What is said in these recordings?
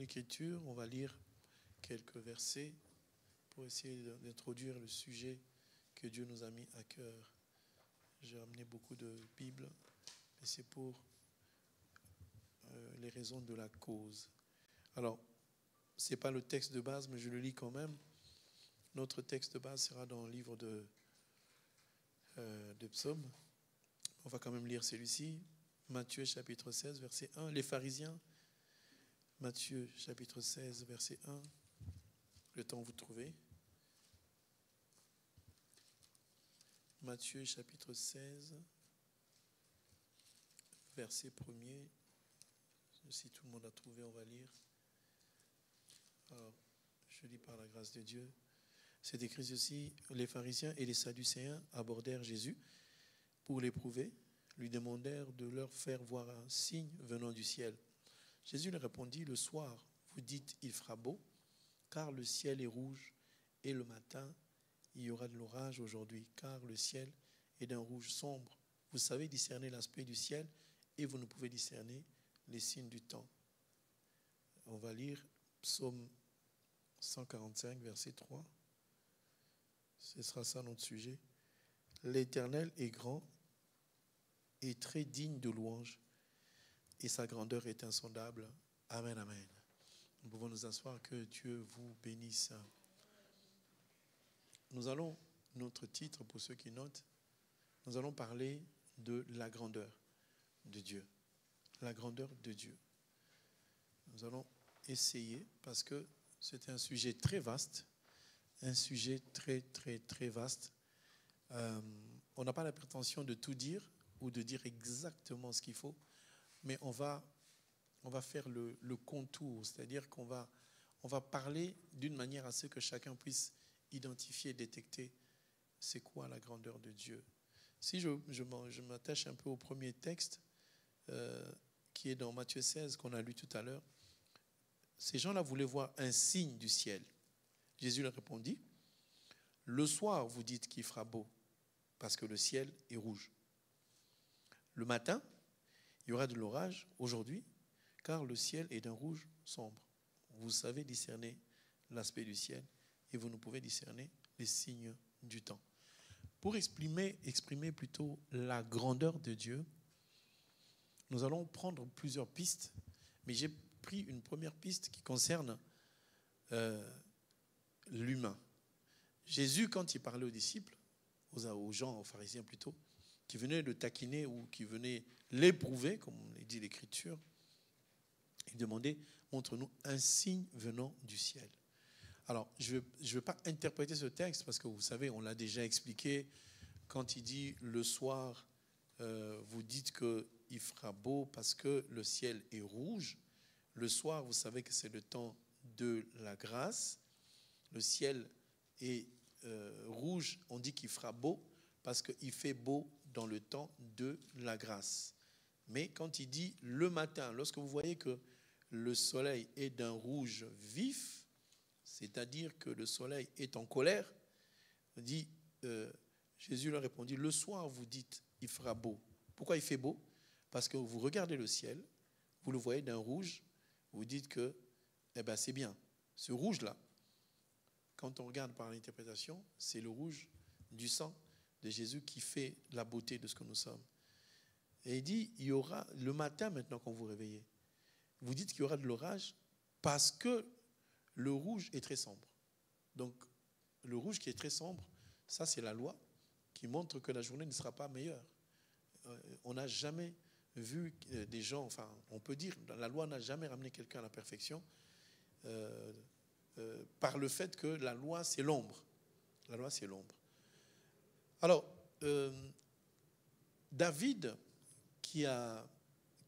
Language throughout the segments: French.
l'Écriture. On va lire quelques versets pour essayer d'introduire le sujet que Dieu nous a mis à cœur. J'ai ramené beaucoup de Bibles, mais c'est pour les raisons de la cause. Alors, ce n'est pas le texte de base, mais je le lis quand même. Notre texte de base sera dans le livre de Psaumes. On va quand même lire celui-ci. Matthieu chapitre 16, verset 1. Les pharisiens. Matthieu chapitre 16, verset 1. Le temps vous trouvez. Matthieu chapitre 16, verset 1er. Si tout le monde a trouvé, on va lire. Alors, je lis par la grâce de Dieu. C'est écrit ceci: les pharisiens et les sadducéens abordèrent Jésus pour l'éprouver, lui demandèrent de leur faire voir un signe venant du ciel. Jésus leur répondit: le soir, vous dites il fera beau, car le ciel est rouge, et le matin, il y aura de l'orage aujourd'hui, car le ciel est d'un rouge sombre. Vous savez discerner l'aspect du ciel, et vous ne pouvez discerner les signes du temps. On va lire Psaume 145, verset 3. Ce sera ça notre sujet. L'Éternel est grand et très digne de louange, et sa grandeur est insondable. Amen, amen. Nous pouvons nous asseoir, que Dieu vous bénisse. Nous allons, notre titre pour ceux qui notent, nous allons parler de la grandeur de Dieu. La grandeur de Dieu. Nous allons essayer, parce que c'est un sujet très vaste, un sujet très, très, très vaste. On n'a pas la prétention de tout dire ou de dire exactement ce qu'il faut, mais on va faire le contour, c'est-à-dire qu'on va parler d'une manière à ce que chacun puisse identifier, détecter c'est quoi la grandeur de Dieu. Si je m'attache un peu au premier texte, qui est dans Matthieu 16, qu'on a lu tout à l'heure, ces gens-là voulaient voir un signe du ciel. Jésus leur répondit: le soir, vous dites qu'il fera beau, parce que le ciel est rouge. Le matin, il y aura de l'orage aujourd'hui, car le ciel est d'un rouge sombre. Vous savez discerner l'aspect du ciel, et vous ne pouvez discerner les signes du temps. Pour exprimer plutôt la grandeur de Dieu, nous allons prendre plusieurs pistes, mais j'ai pris une première piste qui concerne l'humain. Jésus, quand il parlait aux disciples, aux gens, aux pharisiens plutôt, qui venaient le taquiner ou qui venaient l'éprouver, comme on dit l'Écriture, il demandait: montre-nous un signe venant du ciel. Alors, je ne vais pas interpréter ce texte, parce que vous savez, on l'a déjà expliqué. Quand il dit le soir, vous dites qu'il fera beau parce que le ciel est rouge. Le soir, vous savez que c'est le temps de la grâce. Le ciel est rouge, on dit qu'il fera beau parce qu'il fait beau dans le temps de la grâce. Mais quand il dit le matin, lorsque vous voyez que le soleil est d'un rouge vif, c'est-à-dire que le soleil est en colère, Jésus leur répondit: le soir, vous dites il fera beau. Pourquoi il fait beau? Parce que vous regardez le ciel, vous le voyez d'un rouge, vous dites que c'est bien. Ce rouge-là, quand on regarde par l'interprétation, c'est le rouge du sang de Jésus qui fait la beauté de ce que nous sommes. Et il dit: il y aura le matin, maintenant quand vous réveillez, vous dites qu'il y aura de l'orage parce que le rouge est très sombre. Donc, le rouge qui est très sombre, ça c'est la loi qui montre que la journée ne sera pas meilleure. On n'a jamais vu des gens, enfin, on peut dire, la loi n'a jamais ramené quelqu'un à la perfection par le fait que la loi c'est l'ombre. La loi c'est l'ombre. Alors, David, qui a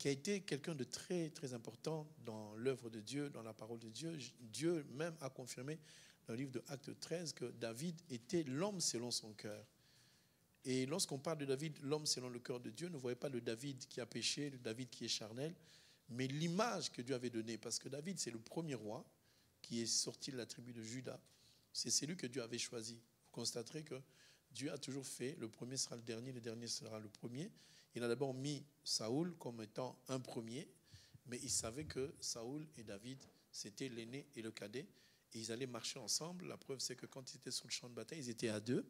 été quelqu'un de très, très important dans l'œuvre de Dieu, dans la parole de Dieu. Dieu même a confirmé dans le livre de Actes 13 que David était l'homme selon son cœur. Et lorsqu'on parle de David, l'homme selon le cœur de Dieu, ne voyez pas le David qui a péché, le David qui est charnel, mais l'image que Dieu avait donnée. Parce que David, c'est le premier roi qui est sorti de la tribu de Juda. C'est celui que Dieu avait choisi. Vous constaterez que Dieu a toujours fait, le premier sera le dernier sera le premier. Il a d'abord mis Saoul comme étant un premier, mais il savait que Saoul et David c'était l'aîné et le cadet. Et ils allaient marcher ensemble. La preuve, c'est que quand ils étaient sur le champ de bataille, ils étaient à deux.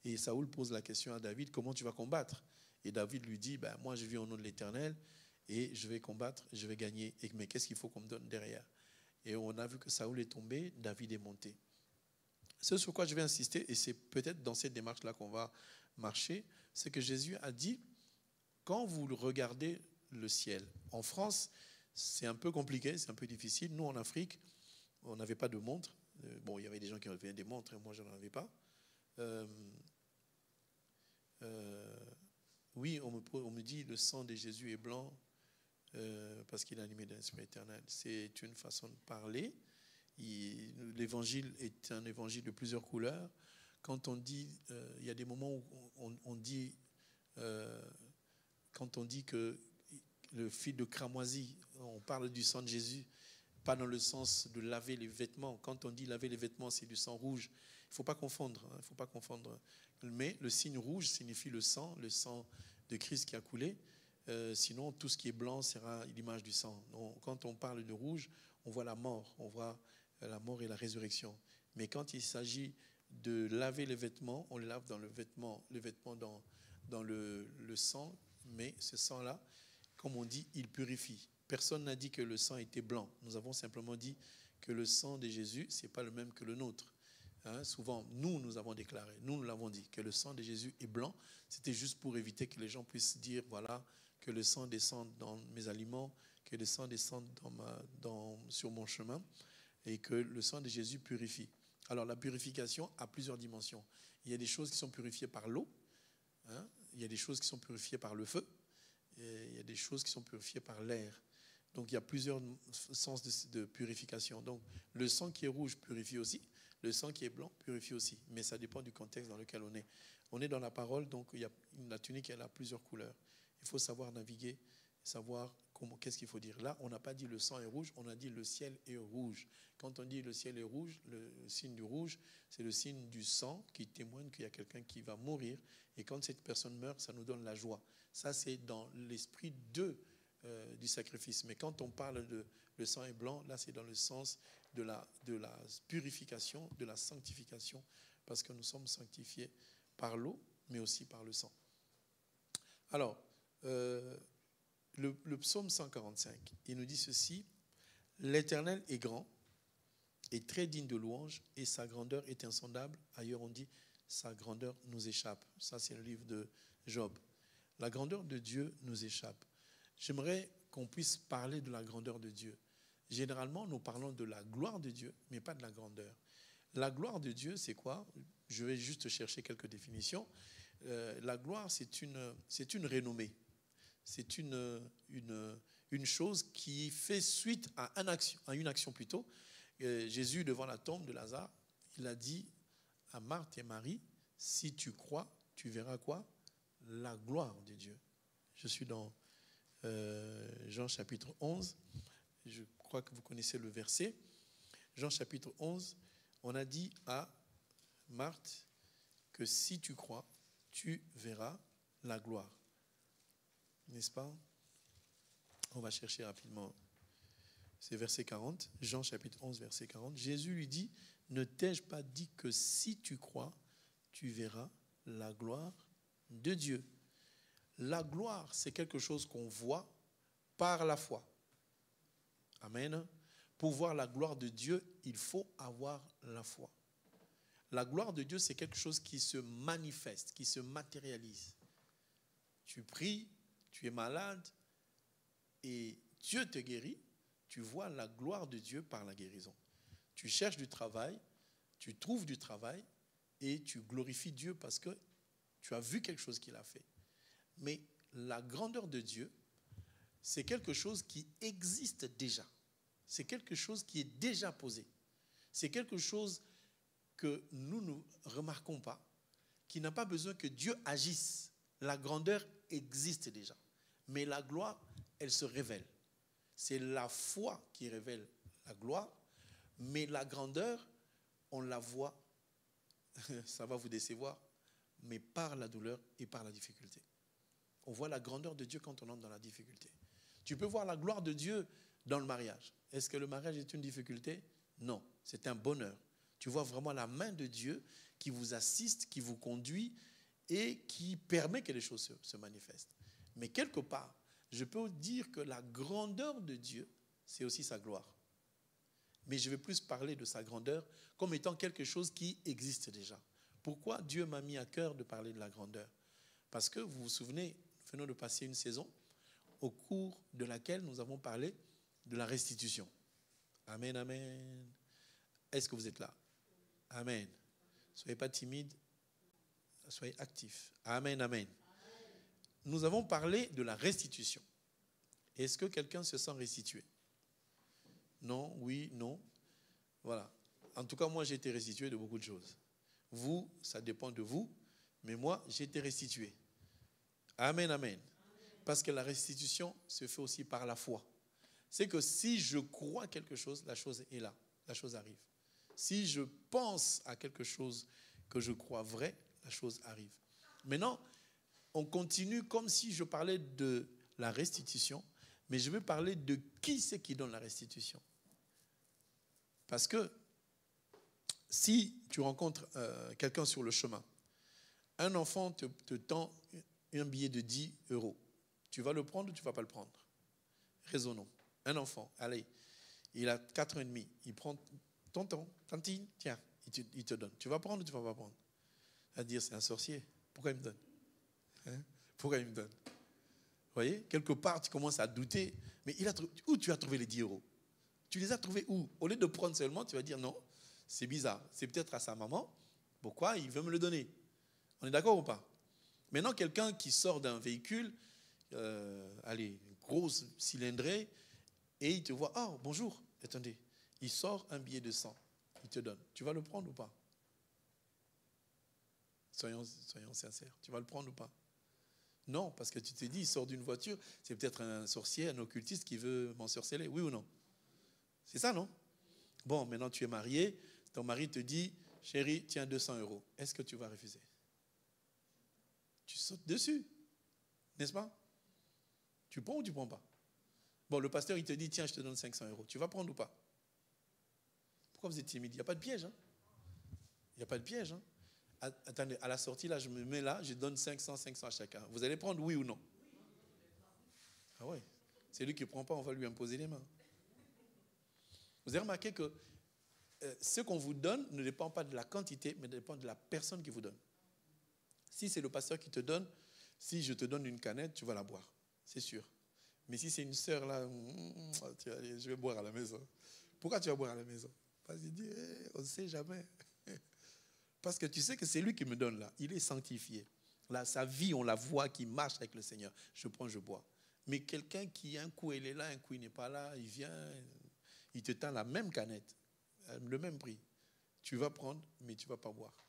Et Saoul pose la question à David, comment tu vas combattre? Et David lui dit, moi je vis au nom de l'Éternel et je vais combattre, je vais gagner. Mais qu'est-ce qu'il faut qu'on me donne derrière? Et on a vu que Saoul est tombé, David est monté. Ce sur quoi je vais insister, et c'est peut-être dans cette démarche-là qu'on va marcher, c'est que Jésus a dit, quand vous regardez le ciel, en France, c'est un peu compliqué, c'est un peu difficile. Nous, en Afrique, on n'avait pas de montre. Bon, il y avait des gens qui avaient des montres, et moi, je n'en avais pas. Oui, on me dit le sang de Jésus est blanc parce qu'il est animé d'un esprit éternel. C'est une façon de parler. L'évangile est un évangile de plusieurs couleurs. Quand on dit, il y a des moments où on dit, quand on dit que le fil de cramoisi, on parle du sang de Jésus, pas dans le sens de laver les vêtements. Quand on dit laver les vêtements, c'est du sang rouge. Il ne faut pas confondre. Il faut pas confondre. Mais le signe rouge signifie le sang de Christ qui a coulé. Sinon, tout ce qui est blanc sera l'image du sang. Donc, quand on parle de rouge, on voit la mort. On voit la mort et la résurrection. Mais quand il s'agit de laver les vêtements, on les lave dans les vêtements dans le sang. Mais ce sang-là, comme on dit, il purifie. Personne n'a dit que le sang était blanc. Nous avons simplement dit que le sang de Jésus, ce n'est pas le même que le nôtre. Souvent, nous avons déclaré, nous l'avons dit, que le sang de Jésus est blanc. C'était juste pour éviter que les gens puissent dire, voilà, que le sang descende dans mes aliments, que le sang descende sur mon chemin, et que le sang de Jésus purifie. Alors, la purification a plusieurs dimensions. Il y a des choses qui sont purifiées par l'eau, il y a des choses qui sont purifiées par le feu, et il y a des choses qui sont purifiées par l'air. Donc, il y a plusieurs sens de purification. Donc, le sang qui est rouge purifie aussi. Le sang qui est blanc purifie aussi. Mais ça dépend du contexte dans lequel on est. On est dans la parole, donc la tunique, elle a plusieurs couleurs. Il faut savoir naviguer, savoir qu'est-ce qu'il faut dire. Là, on n'a pas dit le sang est rouge, on a dit le ciel est rouge. Quand on dit le ciel est rouge, le signe du rouge, c'est le signe du sang qui témoigne qu'il y a quelqu'un qui va mourir. Et quand cette personne meurt, ça nous donne la joie. Ça, c'est dans l'esprit du sacrifice. Mais quand on parle de le sang est blanc, là c'est dans le sens de la purification, de la sanctification, parce que nous sommes sanctifiés par l'eau, mais aussi par le sang. Alors, le psaume 145, il nous dit ceci, « L'Éternel est grand et très digne de louange, et sa grandeur est insondable. » Ailleurs on dit, « Sa grandeur nous échappe. » Ça c'est le livre de Job. La grandeur de Dieu nous échappe. J'aimerais qu'on puisse parler de la grandeur de Dieu. Généralement, nous parlons de la gloire de Dieu, mais pas de la grandeur. La gloire de Dieu, c'est quoi? Je vais juste chercher quelques définitions. La gloire, c'est une renommée. C'est une chose qui fait suite à une action plutôt. Jésus, devant la tombe de Lazare, il a dit à Marthe et Marie, « Si tu crois, tu verras quoi? La gloire de Dieu. » Je suis dans Jean chapitre 11. Je crois que vous connaissez le verset. Jean chapitre 11, on a dit à Marthe que si tu crois, tu verras la gloire. N'est-ce pas? On va chercher rapidement. C'est verset 40, Jean chapitre 11, verset 40. Jésus lui dit, ne t'ai-je pas dit que si tu crois, tu verras la gloire de Dieu. La gloire, c'est quelque chose qu'on voit par la foi. Amen. Pour voir la gloire de Dieu, il faut avoir la foi. La gloire de Dieu, c'est quelque chose qui se manifeste, qui se matérialise. Tu pries, tu es malade et Dieu te guérit, tu vois la gloire de Dieu par la guérison. Tu cherches du travail, tu trouves du travail et tu glorifies Dieu parce que tu as vu quelque chose qu'il a fait. Mais la grandeur de Dieu, c'est quelque chose qui existe déjà. C'est quelque chose qui est déjà posé. C'est quelque chose que nous ne remarquons pas, qui n'a pas besoin que Dieu agisse. La grandeur existe déjà. Mais la gloire, elle se révèle. C'est la foi qui révèle la gloire, mais la grandeur, on la voit, ça va vous décevoir, mais par la douleur et par la difficulté. On voit la grandeur de Dieu quand on entre dans la difficulté. Tu peux voir la gloire de Dieu dans le mariage. Est-ce que le mariage est une difficulté? Non, c'est un bonheur. Tu vois vraiment la main de Dieu qui vous assiste, qui vous conduit et qui permet que les choses se manifestent. Mais quelque part, je peux vous dire que la grandeur de Dieu, c'est aussi sa gloire. Mais je vais plus parler de sa grandeur comme étant quelque chose qui existe déjà. Pourquoi Dieu m'a mis à cœur de parler de la grandeur? Parce que vous vous souvenez, nous venons de passer une saison au cours de laquelle nous avons parlé de la restitution. Amen, amen. Est-ce que vous êtes là? Amen. Soyez pas timide, soyez actifs. Amen, amen. Nous avons parlé de la restitution. Est-ce que quelqu'un se sent restitué? Non, oui, non. Voilà. En tout cas, moi, j'ai été restitué de beaucoup de choses. Vous, ça dépend de vous, mais moi, j'ai été restitué. Amen, amen. Parce que la restitution se fait aussi par la foi. C'est que si je crois quelque chose, la chose est là, la chose arrive. Si je pense à quelque chose que je crois vrai, la chose arrive. Maintenant, on continue comme si je parlais de la restitution, mais je veux parler de qui c'est qui donne la restitution. Parce que si tu rencontres quelqu'un sur le chemin, un enfant te tend un billet de 10 €. Tu vas le prendre ou tu ne vas pas le prendre? Raisonnons. Un enfant, allez, il a 4 ans et demi, il prend tonton, tantine, tiens, il te donne. Tu vas prendre ou tu ne vas pas prendre? À dire, c'est un sorcier. Pourquoi il me donne? Hein? Pourquoi il me donne? Vous voyez, quelque part, tu commences à douter. Mais où tu as trouvé les 10 €? Tu les as trouvés où? Au lieu de prendre seulement, tu vas dire non, c'est bizarre. C'est peut-être à sa maman. Pourquoi il veut me le donner? On est d'accord ou pas? Maintenant, quelqu'un qui sort d'un véhicule, allez, une grosse cylindrée, et il te voit, oh, bonjour, attendez, il sort un billet de 100, il te donne. Tu vas le prendre ou pas? Soyons sincères. Tu vas le prendre ou pas? Non, parce que tu te dis, il sort d'une voiture, c'est peut-être un sorcier, un occultiste qui veut m'ensorceler. Oui ou non? C'est ça, non? Bon, maintenant tu es marié, ton mari te dit, chérie, tiens 200 €. Est-ce que tu vas refuser? Tu sautes dessus, n'est-ce pas? Tu prends ou tu ne prends pas? Bon, le pasteur, il te dit, tiens, je te donne 500 €. Tu vas prendre ou pas? Pourquoi vous êtes timide? Il n'y a pas de piège. Hein? Il n'y a pas de piège. Hein? Attendez, à la sortie, là, je me mets là, je donne 500 à chacun. Vous allez prendre oui ou non? Ah ouais. C'est lui qui ne prend pas, on va lui imposer les mains. Vous avez remarqué que ce qu'on vous donne ne dépend pas de la quantité, mais dépend de la personne qui vous donne. Si c'est le pasteur qui te donne, si je te donne une canette, tu vas la boire. C'est sûr. Mais si c'est une sœur, là, tu vas dire, je vais boire à la maison. Pourquoi tu vas boire à la maison? Parce qu'il dit, on ne sait jamais. Parce que tu sais que c'est lui qui me donne là. Il est sanctifié. Là, sa vie, on la voit qui marche avec le Seigneur. Je prends, je bois. Mais quelqu'un qui, un coup, il est là, un coup, il n'est pas là, il vient, il te tend la même canette, le même prix. Tu vas prendre, mais tu ne vas pas boire.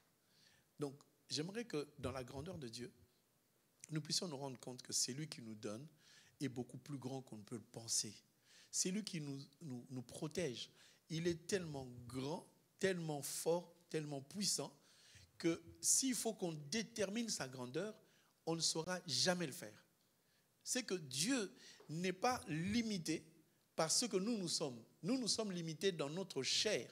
Donc, j'aimerais que dans la grandeur de Dieu, nous puissions nous rendre compte que c'est lui qui nous donne est beaucoup plus grand qu'on ne peut le penser. C'est lui qui nous protège. Il est tellement grand, tellement fort, tellement puissant que s'il faut qu'on détermine sa grandeur, on ne saura jamais le faire. C'est que Dieu n'est pas limité par ce que nous sommes. Nous sommes limités dans notre chair.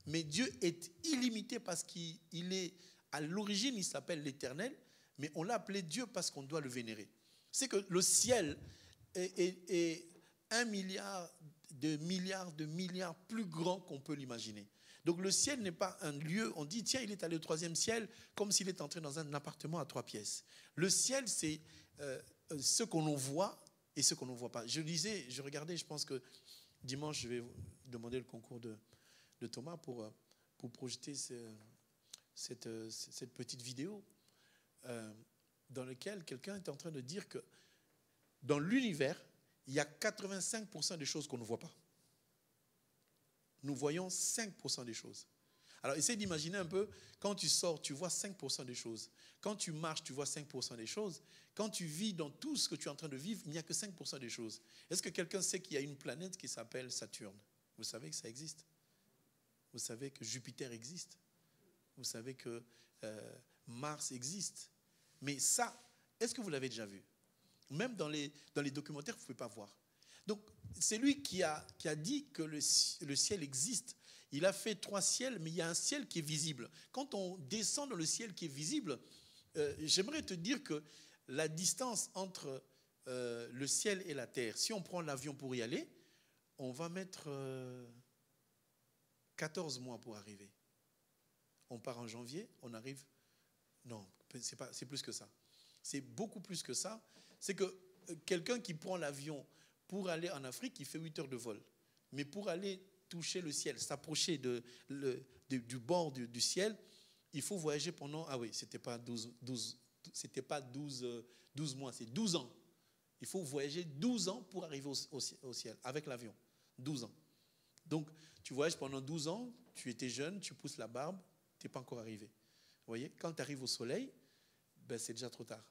Mais Dieu est illimité parce qu'il est, à l'origine, il s'appelle l'Éternel, mais on l'a appelé Dieu parce qu'on doit le vénérer. C'est que le ciel est 1 milliard de milliards plus grand qu'on peut l'imaginer. Donc le ciel n'est pas un lieu, on dit tiens il est allé au 3e ciel comme s'il est entré dans un appartement à 3 pièces. Le ciel c'est ce qu'on voit et ce qu'on ne voit pas. Je regardais, je pense que dimanche je vais demander le concours de Thomas pour projeter cette petite vidéo dans laquelle quelqu'un est en train de dire que dans l'univers, il y a 85% des choses qu'on ne voit pas. Nous voyons 5% des choses. Alors, essaye d'imaginer un peu, quand tu sors, tu vois 5% des choses. Quand tu marches, tu vois 5% des choses. Quand tu vis dans tout ce que tu es en train de vivre, il n'y a que 5% des choses. Est-ce que quelqu'un sait qu'il y a une planète qui s'appelle Saturne? Vous savez que ça existe. Vous savez que Jupiter existe. Vous savez que Mars existe. Mais ça, est-ce que vous l'avez déjà vu? Même dans les documentaires, vous ne pouvez pas voir. Donc, c'est lui qui a dit que le ciel existe. Il a fait 3 ciels, mais il y a un ciel qui est visible. Quand on descend dans le ciel qui est visible, j'aimerais te dire que la distance entre le ciel et la terre, si on prend l'avion pour y aller, on va mettre 14 mois pour arriver. On part en janvier, on arrive... Non, c'est plus que ça. C'est beaucoup plus que ça. C'est que quelqu'un qui prend l'avion pour aller en Afrique, il fait 8 heures de vol. Mais pour aller toucher le ciel, s'approcher du bord du ciel, il faut voyager pendant... Ah oui, c'était pas 12 mois, c'est 12 ans. Il faut voyager 12 ans pour arriver au ciel, avec l'avion. 12 ans. Donc, tu voyages pendant 12 ans, tu étais jeune, tu pousses la barbe, tu n'es pas encore arrivé. Vous voyez, quand tu arrives au soleil, ben c'est déjà trop tard.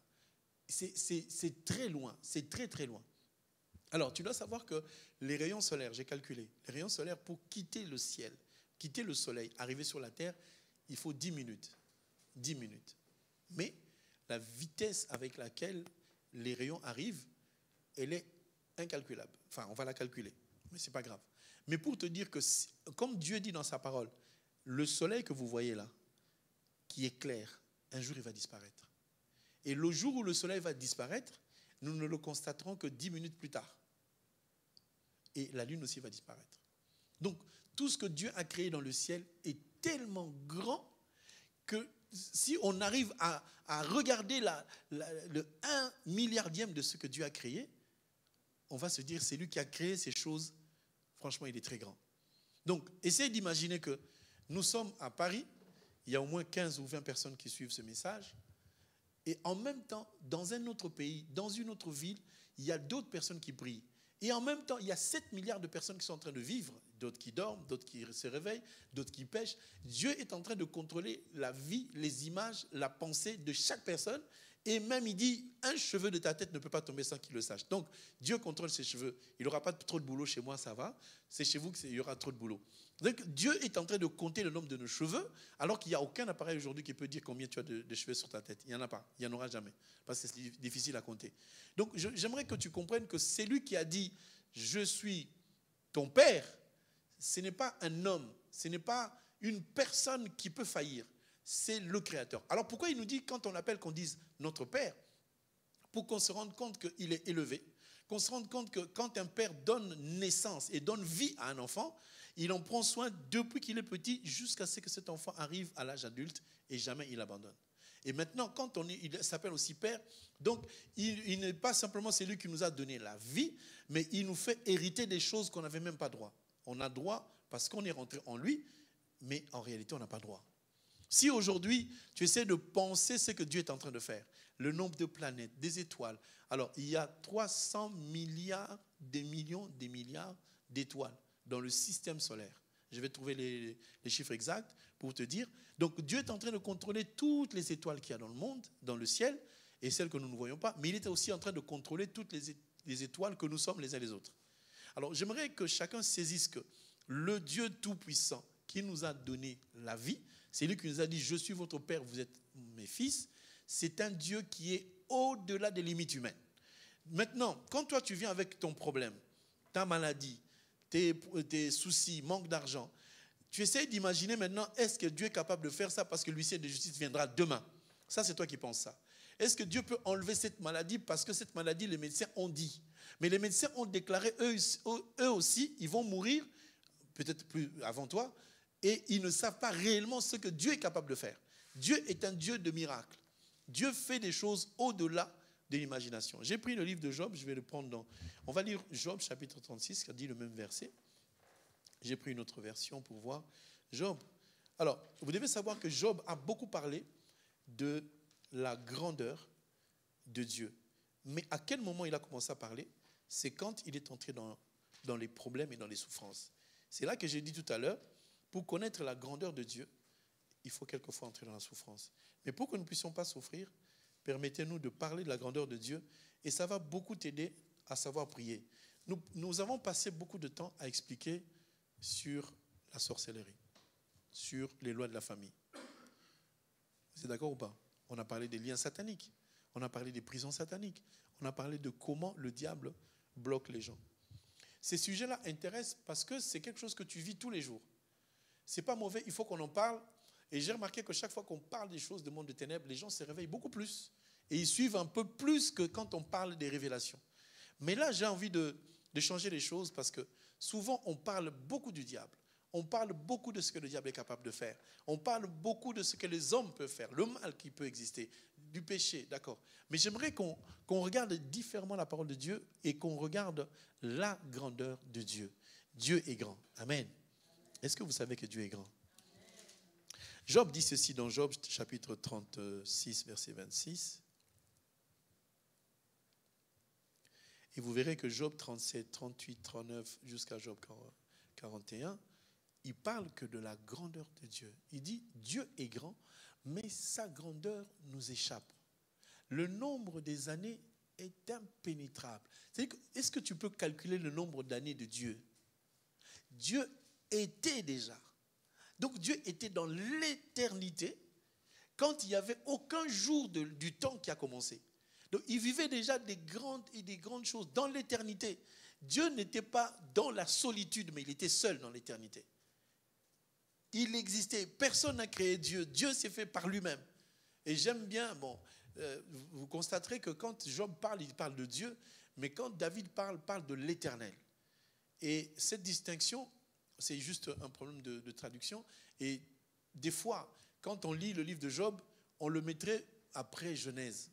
C'est très loin, c'est très très loin. Alors, tu dois savoir que les rayons solaires, j'ai calculé, les rayons solaires, pour quitter le ciel, quitter le soleil, arriver sur la terre, il faut 10 minutes. 10 minutes. Mais la vitesse avec laquelle les rayons arrivent, elle est incalculable. Enfin, on va la calculer, mais ce n'est pas grave. Mais pour te dire que, comme Dieu dit dans sa parole, le soleil que vous voyez là, qui est clair, un jour il va disparaître. Et le jour où le soleil va disparaître, nous ne le constaterons que 10 minutes plus tard. Et la lune aussi va disparaître. Donc, tout ce que Dieu a créé dans le ciel est tellement grand que si on arrive à regarder le 1 milliardième de ce que Dieu a créé, on va se dire, c'est lui qui a créé ces choses. Franchement, il est très grand. Donc, essayez d'imaginer que nous sommes à Paris. Il y a au moins 15 ou 20 personnes qui suivent ce message. Et en même temps, dans un autre pays, dans une autre ville, il y a d'autres personnes qui prient. Et en même temps, il y a 7 milliards de personnes qui sont en train de vivre. D'autres qui dorment, d'autres qui se réveillent, d'autres qui pêchent. Dieu est en train de contrôler la vie, les images, la pensée de chaque personne. Et même il dit, un cheveu de ta tête ne peut pas tomber sans qu'il le sache. Donc, Dieu contrôle ses cheveux. Il n'y aura pas trop de boulot chez moi, ça va. C'est chez vous qu'il y aura trop de boulot. Donc, Dieu est en train de compter le nombre de nos cheveux, alors qu'il n'y a aucun appareil aujourd'hui qui peut dire combien tu as de cheveux sur ta tête. Il n'y en a pas. Il n'y en aura jamais. Parce que c'est difficile à compter. Donc, j'aimerais que tu comprennes que c'est lui qui a dit, je suis ton père. Ce n'est pas un homme. Ce n'est pas une personne qui peut faillir. C'est le Créateur. Alors pourquoi il nous dit, quand on appelle, qu'on dise notre Père, pour qu'on se rende compte qu'il est élevé, qu'on se rende compte que quand un père donne naissance et donne vie à un enfant, il en prend soin depuis qu'il est petit jusqu'à ce que cet enfant arrive à l'âge adulte et jamais il abandonne. Et maintenant, quand il s'appelle aussi Père, donc il n'est pas simplement celui qui nous a donné la vie, mais il nous fait hériter des choses qu'on n'avait même pas droit. On a droit parce qu'on est rentré en lui, mais en réalité, on n'a pas droit. Si aujourd'hui, tu essaies de penser ce que Dieu est en train de faire, le nombre de planètes, des étoiles, alors il y a 300 milliards, des milliards d'étoiles dans le système solaire. Je vais trouver les chiffres exacts pour te dire. Donc Dieu est en train de contrôler toutes les étoiles qu'il y a dans le monde, dans le ciel, et celles que nous ne voyons pas, mais il est aussi en train de contrôler toutes les étoiles que nous sommes les uns les autres. Alors j'aimerais que chacun saisisse que le Dieu Tout-Puissant qui nous a donné la vie, c'est lui qui nous a dit, je suis votre père, vous êtes mes fils. C'est un Dieu qui est au-delà des limites humaines. Maintenant, quand toi tu viens avec ton problème, ta maladie, tes soucis, manque d'argent, tu essaies d'imaginer maintenant, est-ce que Dieu est capable de faire ça parce que l'huissier de justice viendra demain? Ça, c'est toi qui penses ça. Est-ce que Dieu peut enlever cette maladie parce que cette maladie, les médecins ont dit? Mais les médecins ont déclaré, eux aussi, ils vont mourir, peut-être plus avant toi, et ils ne savent pas réellement ce que Dieu est capable de faire. Dieu est un Dieu de miracles. Dieu fait des choses au-delà de l'imagination. J'ai pris le livre de Job, je vais le prendre dans... On va lire Job chapitre 36, qui dit le même verset. J'ai pris une autre version pour voir. Job. Alors, vous devez savoir que Job a beaucoup parlé de la grandeur de Dieu. Mais à quel moment il a commencé à parler? C'est quand il est entré dans les problèmes et dans les souffrances. C'est là que j'ai dit tout à l'heure, pour connaître la grandeur de Dieu, il faut quelquefois entrer dans la souffrance. Mais pour que nous ne puissions pas souffrir, permettez-nous de parler de la grandeur de Dieu et ça va beaucoup t'aider à savoir prier. Nous avons passé beaucoup de temps à expliquer sur la sorcellerie, sur les lois de la famille. Vous êtes d'accord ou pas? On a parlé des liens sataniques, on a parlé des prisons sataniques, on a parlé de comment le diable bloque les gens. ces sujets-là intéressent parce que c'est quelque chose que tu vis tous les jours. Ce n'est pas mauvais, il faut qu'on en parle. Et j'ai remarqué que chaque fois qu'on parle des choses du monde des ténèbres, les gens se réveillent beaucoup plus. Et ils suivent un peu plus que quand on parle des révélations. Mais là, j'ai envie de changer les choses parce que souvent, on parle beaucoup du diable. On parle beaucoup de ce que le diable est capable de faire. On parle beaucoup de ce que les hommes peuvent faire, le mal qui peut exister, du péché, d'accord. Mais j'aimerais qu'on regarde différemment la parole de Dieu et qu'on regarde la grandeur de Dieu. Dieu est grand. Amen. Est-ce que vous savez que Dieu est grand? Job dit ceci dans Job chapitre 36, verset 26. Et vous verrez que Job 37, 38, 39 jusqu'à Job 41, il parle que de la grandeur de Dieu. Il dit, Dieu est grand, mais sa grandeur nous échappe. Le nombre des années est impénétrable. C'est-à-dire, est-ce que tu peux calculer le nombre d'années de Dieu? Dieu était déjà. Donc Dieu était dans l'éternité quand il n'y avait aucun jour du temps qui a commencé. Donc il vivait déjà des grandes choses dans l'éternité. Dieu n'était pas dans la solitude, mais il était seul dans l'éternité. Il existait. Personne n'a créé Dieu. Dieu s'est fait par lui-même. Et j'aime bien, vous constaterez que quand Job parle, il parle de Dieu, mais quand David parle de l'éternel. Et cette distinction, c'est juste un problème de traduction. Et des fois, quand on lit le livre de Job, on le mettrait après Genèse.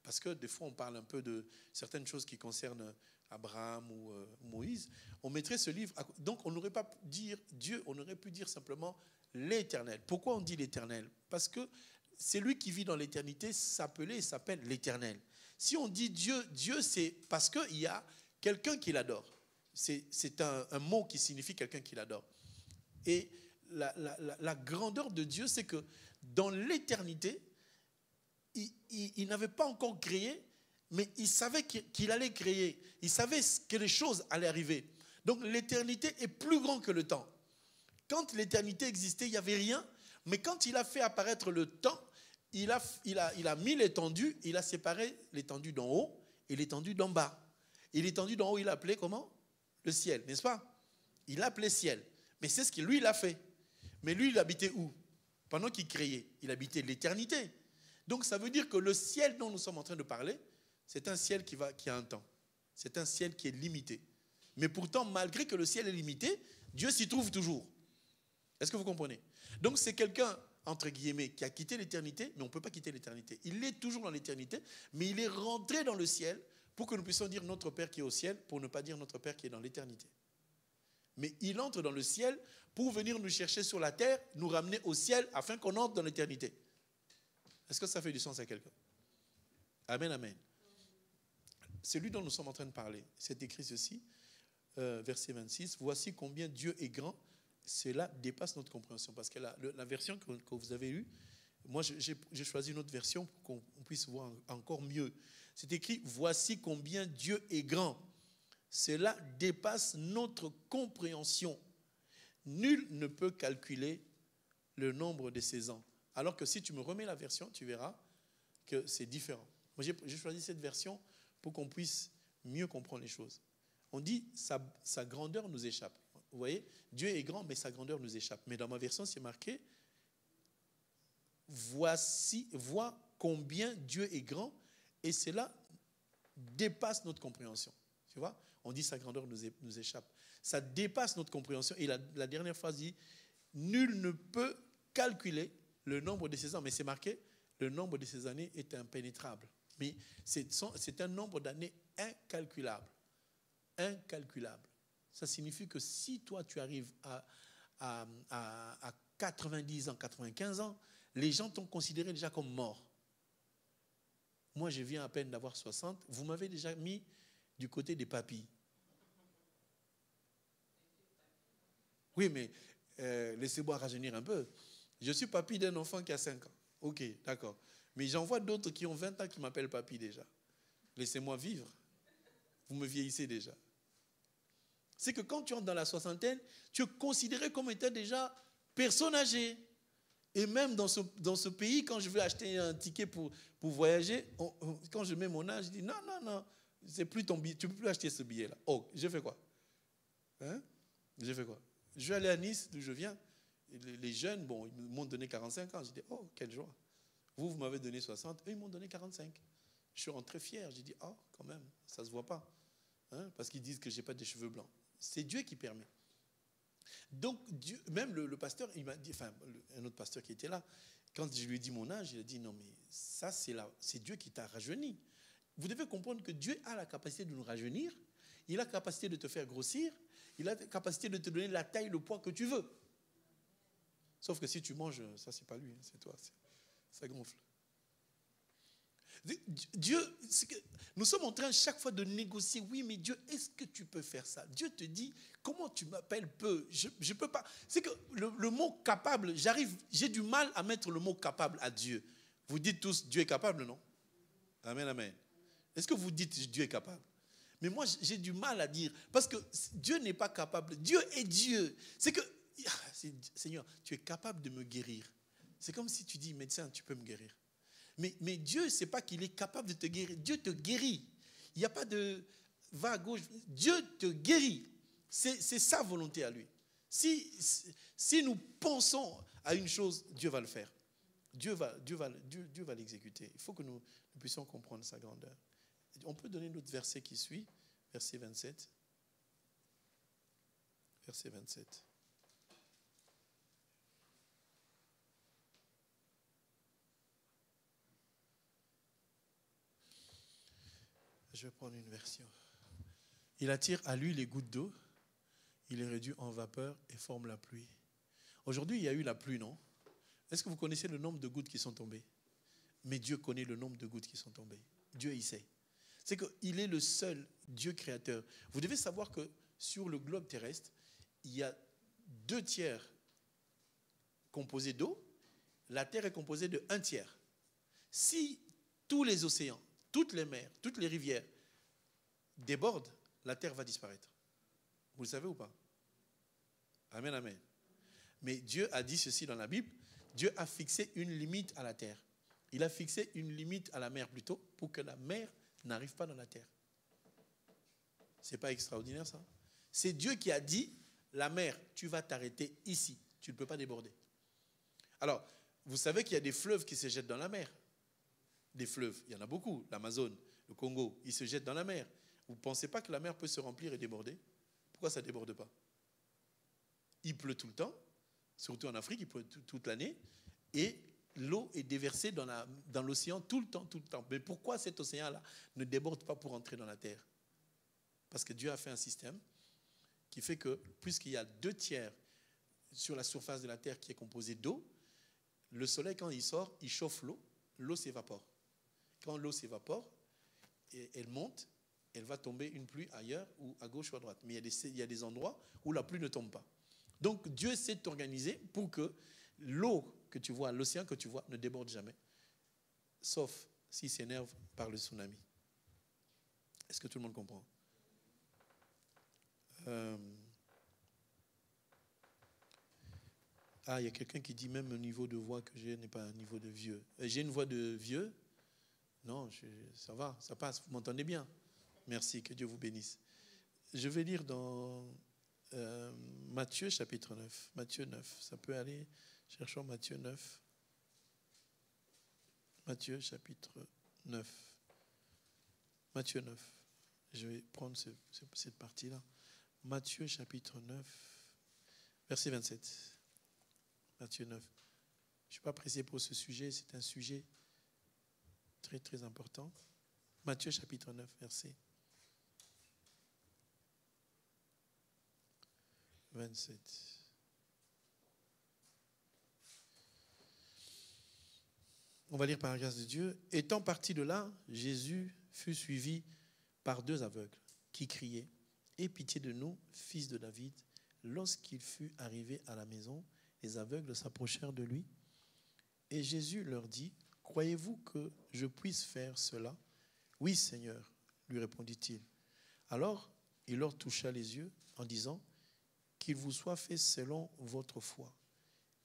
Parce que des fois, on parle un peu de certaines choses qui concernent Abraham ou Moïse. On mettrait ce livre. Donc, on n'aurait pas pu dire Dieu, on aurait pu dire simplement l'éternel. Pourquoi on dit l'éternel? Parce que c'est lui qui vit dans l'éternité, s'appelle l'éternel. Si on dit Dieu, Dieu, c'est parce qu'il y a quelqu'un qui l'adore. C'est un mot qui signifie quelqu'un qui l'adore. Et la grandeur de Dieu, c'est que dans l'éternité, il n'avait pas encore créé, mais il savait qu'il allait créer. Il savait que les choses allaient arriver. Donc l'éternité est plus grand que le temps. Quand l'éternité existait, il n'y avait rien. Mais quand il a fait apparaître le temps, il a mis l'étendue, il a séparé l'étendue d'en haut et l'étendue d'en bas. Et l'étendue d'en haut, il a appelé comment? Le ciel, n'est-ce pas? Il l'a appelé ciel. Mais c'est ce que lui, il a fait. Mais lui, il habitait où? Pendant qu'il créait, il habitait l'éternité. Donc ça veut dire que le ciel dont nous sommes en train de parler, c'est un ciel qui a un temps. C'est un ciel qui est limité. Mais pourtant, malgré que le ciel est limité, Dieu s'y trouve toujours. Est-ce que vous comprenez? Donc c'est quelqu'un, entre guillemets, qui a quitté l'éternité, mais on ne peut pas quitter l'éternité. Il est toujours dans l'éternité, mais il est rentré dans le ciel pour que nous puissions dire notre Père qui est au ciel, pour ne pas dire notre Père qui est dans l'éternité. Mais il entre dans le ciel pour venir nous chercher sur la terre, nous ramener au ciel afin qu'on entre dans l'éternité. Est-ce que ça fait du sens à quelqu'un? Amen, amen. C'est lui dont nous sommes en train de parler. C'est écrit ceci, verset 26. Voici combien Dieu est grand. Cela dépasse notre compréhension. Parce que la version que vous avez eue, moi j'ai choisi une autre version pour qu'on puisse voir encore mieux. C'est écrit, voici combien Dieu est grand. Cela dépasse notre compréhension. Nul ne peut calculer le nombre de ses ans. Alors que si tu me remets la version, tu verras que c'est différent. Moi, j'ai choisi cette version pour qu'on puisse mieux comprendre les choses. On dit sa grandeur nous échappe. Vous voyez, Dieu est grand, mais sa grandeur nous échappe. Mais dans ma version, c'est marqué, vois combien Dieu est grand, et cela dépasse notre compréhension. Tu vois, on dit sa grandeur nous échappe. Ça dépasse notre compréhension. Et la dernière phrase dit, nul ne peut calculer le nombre de ses ans. Mais c'est marqué, le nombre de ses années est impénétrable. Mais c'est un nombre d'années incalculable. Incalculable. Ça signifie que si toi, tu arrives à 90 ans, 95 ans, les gens t'ont considéré déjà comme mort. Moi, je viens à peine d'avoir 60. Vous m'avez déjà mis du côté des papis. Oui, mais laissez-moi rajeunir un peu. Je suis papy d'un enfant qui a 5 ans. Ok, d'accord. Mais j'en vois d'autres qui ont 20 ans qui m'appellent papy déjà. Laissez-moi vivre. Vous me vieillissez déjà. C'est que quand tu entres dans la soixantaine, tu es considéré comme étant déjà personne âgée. Et même dans ce pays, quand je veux acheter un ticket pour voyager, quand je mets mon âge, je dis non, c'est plus ton billet, tu ne peux plus acheter ce billet-là. Oh, je fais quoi? Hein? J'ai fait quoi? Je vais aller à Nice, d'où je viens. Les jeunes, bon, ils m'ont donné 45 ans. J'ai dit, oh, quelle joie. Vous m'avez donné 60, eux, ils m'ont donné 45. Je suis rentré fier. J'ai dit, oh, quand même, ça ne se voit pas. Hein? Parce qu'ils disent que je n'ai pas des cheveux blancs. C'est Dieu qui permet. Donc, Dieu, même le pasteur, il m'a dit, enfin, un autre pasteur qui était là, quand je lui ai dit mon âge, il a dit, non, mais ça, c'est Dieu qui t'a rajeuni. Vous devez comprendre que Dieu a la capacité de nous rajeunir, il a la capacité de te faire grossir, il a la capacité de te donner la taille, le poids que tu veux. Sauf que si tu manges, ça, c'est pas lui, c'est toi, ça gonfle. Dieu, nous sommes en train chaque fois de négocier. Oui, mais Dieu, est-ce que tu peux faire ça? Dieu te dit, comment tu m'appelles peu? Je ne peux pas. C'est que le mot capable, j'ai du mal à mettre le mot capable à Dieu. Vous dites tous, Dieu est capable, non? Amen, amen. Est-ce que vous dites, Dieu est capable? Mais moi, j'ai du mal à dire, parce que Dieu n'est pas capable. Dieu est Dieu. C'est que, Seigneur, tu es capable de me guérir. C'est comme si tu dis, médecin, tu peux me guérir. Mais Dieu, ce n'est pas qu'il est capable de te guérir. Dieu te guérit. Il n'y a pas de va à gauche. Dieu te guérit. C'est sa volonté à lui. Si nous pensons à une chose, Dieu va le faire. Dieu va l'exécuter. Il faut que nous puissions comprendre sa grandeur. On peut donner l'autre verset qui suit, verset 27. Verset 27. Je vais prendre une version. Il attire à lui les gouttes d'eau, il les réduit en vapeur et forme la pluie. Aujourd'hui, il y a eu la pluie, non? Est-ce que vous connaissez le nombre de gouttes qui sont tombées? Mais Dieu connaît le nombre de gouttes qui sont tombées. Dieu, il sait. C'est qu'il est le seul Dieu créateur. Vous devez savoir que sur le globe terrestre, il y a 2/3 composés d'eau. La terre est composée de 1/3. Si tous les océans, toutes les mers, toutes les rivières débordent, la terre va disparaître. Vous le savez ou pas? Amen, amen. Mais Dieu a dit ceci dans la Bible. Dieu a fixé une limite à la terre. Il a fixé une limite à la mer plutôt pour que la mer n'arrive pas dans la terre. C'est pas extraordinaire ça? C'est Dieu qui a dit, la mer, tu vas t'arrêter ici. Tu ne peux pas déborder. Alors, vous savez qu'il y a des fleuves qui se jettent dans la mer. Des fleuves, il y en a beaucoup. L'Amazone, le Congo, ils se jettent dans la mer. Vous ne pensez pas que la mer peut se remplir et déborder? Pourquoi ça ne déborde pas? Il pleut tout le temps, surtout en Afrique, il pleut toute l'année, et l'eau est déversée dans l'océan tout le temps, tout le temps. Mais pourquoi cet océan-là ne déborde pas pour entrer dans la terre? Parce que Dieu a fait un système qui fait que, puisqu'il y a 2/3 sur la surface de la terre qui est composée d'eau, le soleil, quand il sort, il chauffe l'eau, l'eau s'évapore. Quand l'eau s'évapore, elle monte, elle va tomber une pluie ailleurs, ou à gauche ou à droite. Mais il y a des endroits où la pluie ne tombe pas. Donc Dieu s'est organisé pour que l'eau que tu vois, l'océan que tu vois, ne déborde jamais. Sauf s'il s'énerve par le tsunami. Est-ce que tout le monde comprend? Il y a quelqu'un qui dit même le niveau de voix que j'ai n'est pas un niveau de vieux. J'ai une voix de vieux? Non, ça va, ça passe. Vous m'entendez bien? Merci, que Dieu vous bénisse. Je vais lire dans Matthieu chapitre 9. Matthieu 9, ça peut aller. Cherchons Matthieu 9. Matthieu chapitre 9. Matthieu 9. Je vais prendre cette partie-là. Matthieu chapitre 9, verset 27. Matthieu 9. Je ne suis pas pressé pour ce sujet, c'est un sujet très très important. Matthieu chapitre 9, verset 27. On va lire par la grâce de Dieu. Étant parti de là, Jésus fut suivi par 2 aveugles qui criaient « Aie pitié de nous, fils de David ». Lorsqu'il fut arrivé à la maison, les aveugles s'approchèrent de lui. Et Jésus leur dit « Croyez-vous que je puisse faire cela ?»« Oui, Seigneur, lui répondit-il. Alors, il leur toucha les yeux en disant « Qu'il vous soit fait selon votre foi. »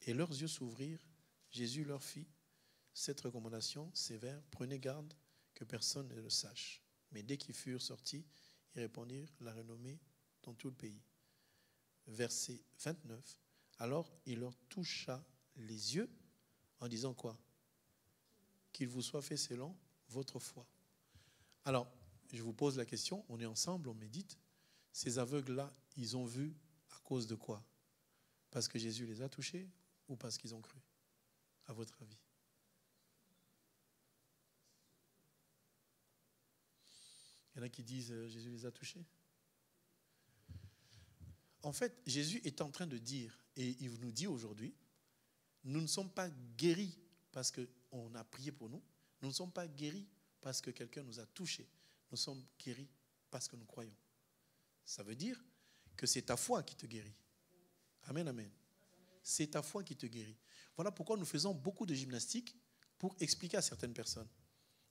Et leurs yeux s'ouvrirent. Jésus leur fit cette recommandation sévère: « Prenez garde que personne ne le sache. » Mais dès qu'ils furent sortis, ils répandirent la renommée dans tout le pays. verset 29. Alors il leur toucha les yeux en disant quoi? Qu'il vous soit fait selon votre foi. Alors, je vous pose la question, on est ensemble, on médite. Ces aveugles-là, ils ont vu à cause de quoi? Parce que Jésus les a touchés ou parce qu'ils ont cru? À votre avis? Il y en a qui disent Jésus les a touchés. En fait, Jésus est en train de dire, et il nous dit aujourd'hui, nous ne sommes pas guéris parce qu'on a prié pour nous. Nous ne sommes pas guéris parce que quelqu'un nous a touchés. Nous sommes guéris parce que nous croyons. Ça veut dire que c'est ta foi qui te guérit. Amen, amen. C'est ta foi qui te guérit. Voilà pourquoi nous faisons beaucoup de gymnastique pour expliquer à certaines personnes.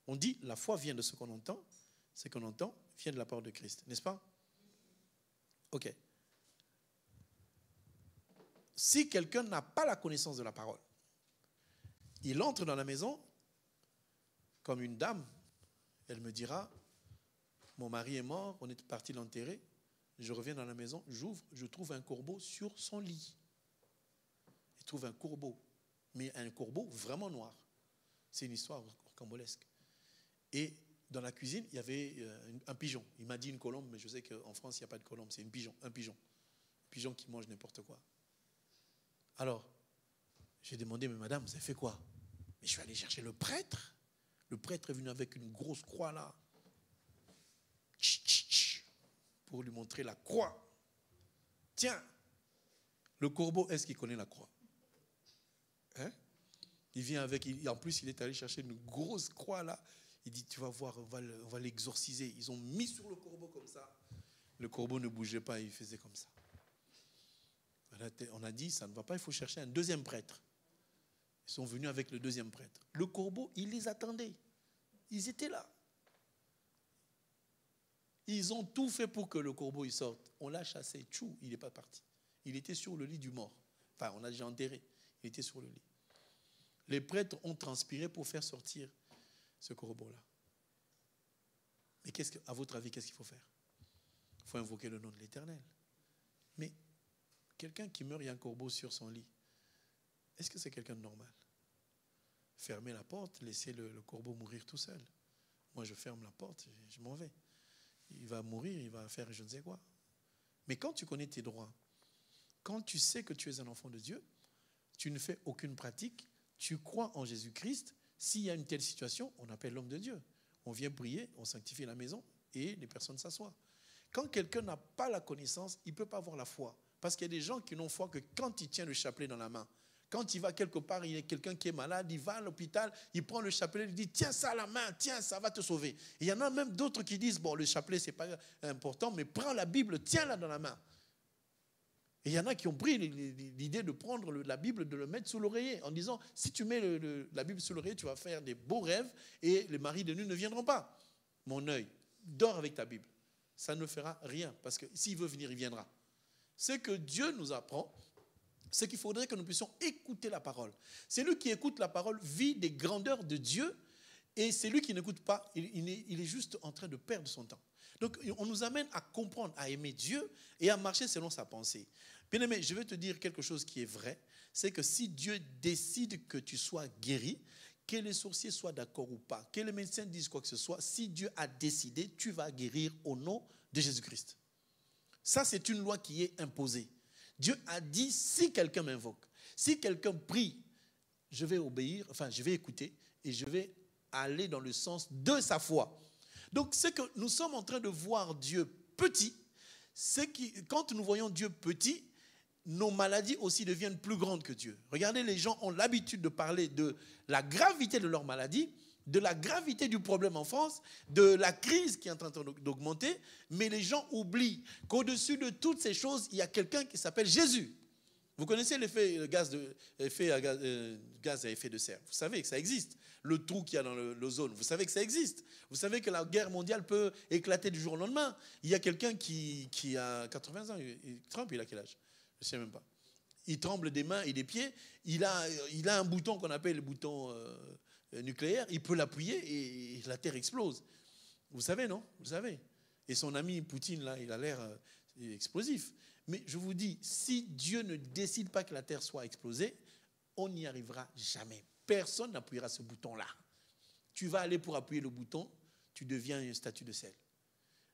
On dit la foi vient de ce qu'on entend. Ce qu'on entend vient de la parole de Christ. N'est-ce pas? Ok. Si quelqu'un n'a pas la connaissance de la parole, il entre dans la maison comme une dame, elle me dira, mon mari est mort, on est parti l'enterrer, je reviens dans la maison, j'ouvre, je trouve un corbeau sur son lit. Je trouve un corbeau, mais un corbeau vraiment noir. C'est une histoire rocambolesque. Et dans la cuisine, il y avait un pigeon. Il m'a dit une colombe, mais je sais qu'en France, il n'y a pas de colombe, c'est un pigeon. Un pigeon qui mange n'importe quoi. Alors, j'ai demandé, mais madame, vous avez fait quoi? Mais je suis allé chercher le prêtre. Le prêtre est venu avec une grosse croix là, pour lui montrer la croix. Tiens, le corbeau, est-ce qu'il connaît la croix? Hein? Il vient avec, en plus il est allé chercher une grosse croix là. Il dit, tu vas voir, on va l'exorciser. Ils ont mis sur le corbeau comme ça. Le corbeau ne bougeait pas, il faisait comme ça. On a dit, ça ne va pas, il faut chercher un deuxième prêtre. Ils sont venus avec le deuxième prêtre. Le corbeau, il les attendait. Ils étaient là. Ils ont tout fait pour que le corbeau il sorte. On l'a chassé, tchou, il n'est pas parti. Il était sur le lit du mort. Enfin, on l'a déjà enterré. Il était sur le lit. Les prêtres ont transpiré pour faire sortir ce corbeau-là. Mais à votre avis, qu'est-ce qu'il faut faire? Il faut invoquer le nom de l'Éternel. Mais quelqu'un qui meurt, il y a un corbeau sur son lit. Est-ce que c'est quelqu'un de normal? Fermer la porte, laisser le corbeau mourir tout seul. Moi, je ferme la porte, je m'en vais. Il va mourir, il va faire je ne sais quoi. Mais quand tu connais tes droits, quand tu sais que tu es un enfant de Dieu, tu ne fais aucune pratique, tu crois en Jésus-Christ. S'il y a une telle situation, on appelle l'homme de Dieu. On vient prier, on sanctifie la maison et les personnes s'assoient. Quand quelqu'un n'a pas la connaissance, il ne peut pas avoir la foi. Parce qu'il y a des gens qui n'ont foi que quand il tient le chapelet dans la main. Quand il va quelque part, il y a quelqu'un qui est malade, il va à l'hôpital, il prend le chapelet, il dit tiens ça à la main, tiens ça va te sauver. Et il y en a même d'autres qui disent bon le chapelet c'est pas important, mais prends la Bible, tiens-la dans la main. Et il y en a qui ont pris l'idée de prendre la Bible, de le mettre sous l'oreiller, en disant si tu mets la Bible sous l'oreiller, tu vas faire des beaux rêves et les maris de nuit ne viendront pas. Mon œil, dors avec ta Bible. Ça ne fera rien, parce que s'il veut venir, il viendra. Ce que Dieu nous apprend, c'est qu'il faudrait que nous puissions écouter la parole. Celui qui écoute la parole vit des grandeurs de Dieu, et celui qui n'écoute pas, il est juste en train de perdre son temps. Donc on nous amène à comprendre, à aimer Dieu et à marcher selon sa pensée. Bien-aimé, je vais te dire quelque chose qui est vrai, c'est que si Dieu décide que tu sois guéri, que les sorciers soient d'accord ou pas, que les médecins disent quoi que ce soit, si Dieu a décidé, tu vas guérir au nom de Jésus-Christ. Ça, c'est une loi qui est imposée. Dieu a dit, si quelqu'un m'invoque, si quelqu'un prie, je vais obéir, enfin, je vais écouter et je vais aller dans le sens de sa foi. Donc, c'est que nous sommes en train de voir Dieu petit. Quand nous voyons Dieu petit, nos maladies aussi deviennent plus grandes que Dieu. Regardez, les gens ont l'habitude de parler de la gravité de leur maladie, de la gravité du problème en France, de la crise qui est en train d'augmenter, mais les gens oublient qu'au-dessus de toutes ces choses, il y a quelqu'un qui s'appelle Jésus. Vous connaissez l'effet gaz à effet de serre. Vous savez que ça existe. Le trou qu'il y a dans l'ozone, vous savez que ça existe. Vous savez que la guerre mondiale peut éclater du jour au lendemain. Il y a quelqu'un qui a 80 ans. Trump, il a quel âge? Je ne sais même pas. Il tremble des mains et des pieds. Il a un bouton qu'on appelle le bouton nucléaire. Il peut l'appuyer et la Terre explose. Vous savez, non? Vous savez. Et son ami Poutine, là, il a l'air explosif. Mais je vous dis, si Dieu ne décide pas que la terre soit explosée, on n'y arrivera jamais. Personne n'appuiera ce bouton-là. Tu vas aller pour appuyer le bouton, tu deviens une statue de sel.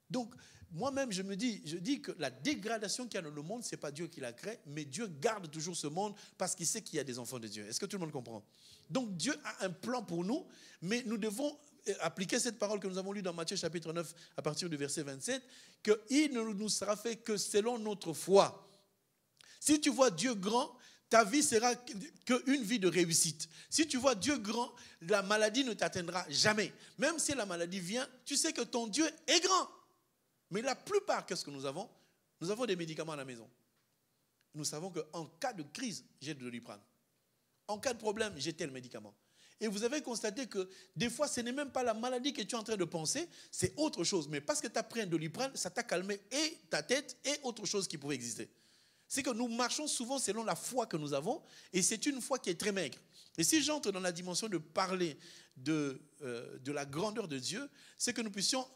Donc, moi-même, je dis que la dégradation qu'il y a dans le monde, ce n'est pas Dieu qui la crée, mais Dieu garde toujours ce monde parce qu'il sait qu'il y a des enfants de Dieu. Est-ce que tout le monde comprend? Donc, Dieu a un plan pour nous, mais nous devons appliquer cette parole que nous avons lue dans Matthieu chapitre 9 à partir du verset 27, qu'il ne nous sera fait que selon notre foi. Si tu vois Dieu grand, ta vie sera qu'une vie de réussite. Si tu vois Dieu grand, la maladie ne t'atteindra jamais. Même si la maladie vient, tu sais que ton Dieu est grand. Mais la plupart, qu'est-ce que nous avons? Nous avons des médicaments à la maison. Nous savons qu'en cas de crise, j'ai de Doliprane. En cas de problème, j'ai tel médicament. Et vous avez constaté que des fois, ce n'est même pas la maladie que tu es en train de penser, c'est autre chose. Mais parce que tu as pris un Doliprane, ça t'a calmé et ta tête et autre chose qui pouvait exister. C'est que nous marchons souvent selon la foi que nous avons, et c'est une foi qui est très maigre. Et si j'entre dans la dimension de parler de la grandeur de Dieu, c'est que nous puissions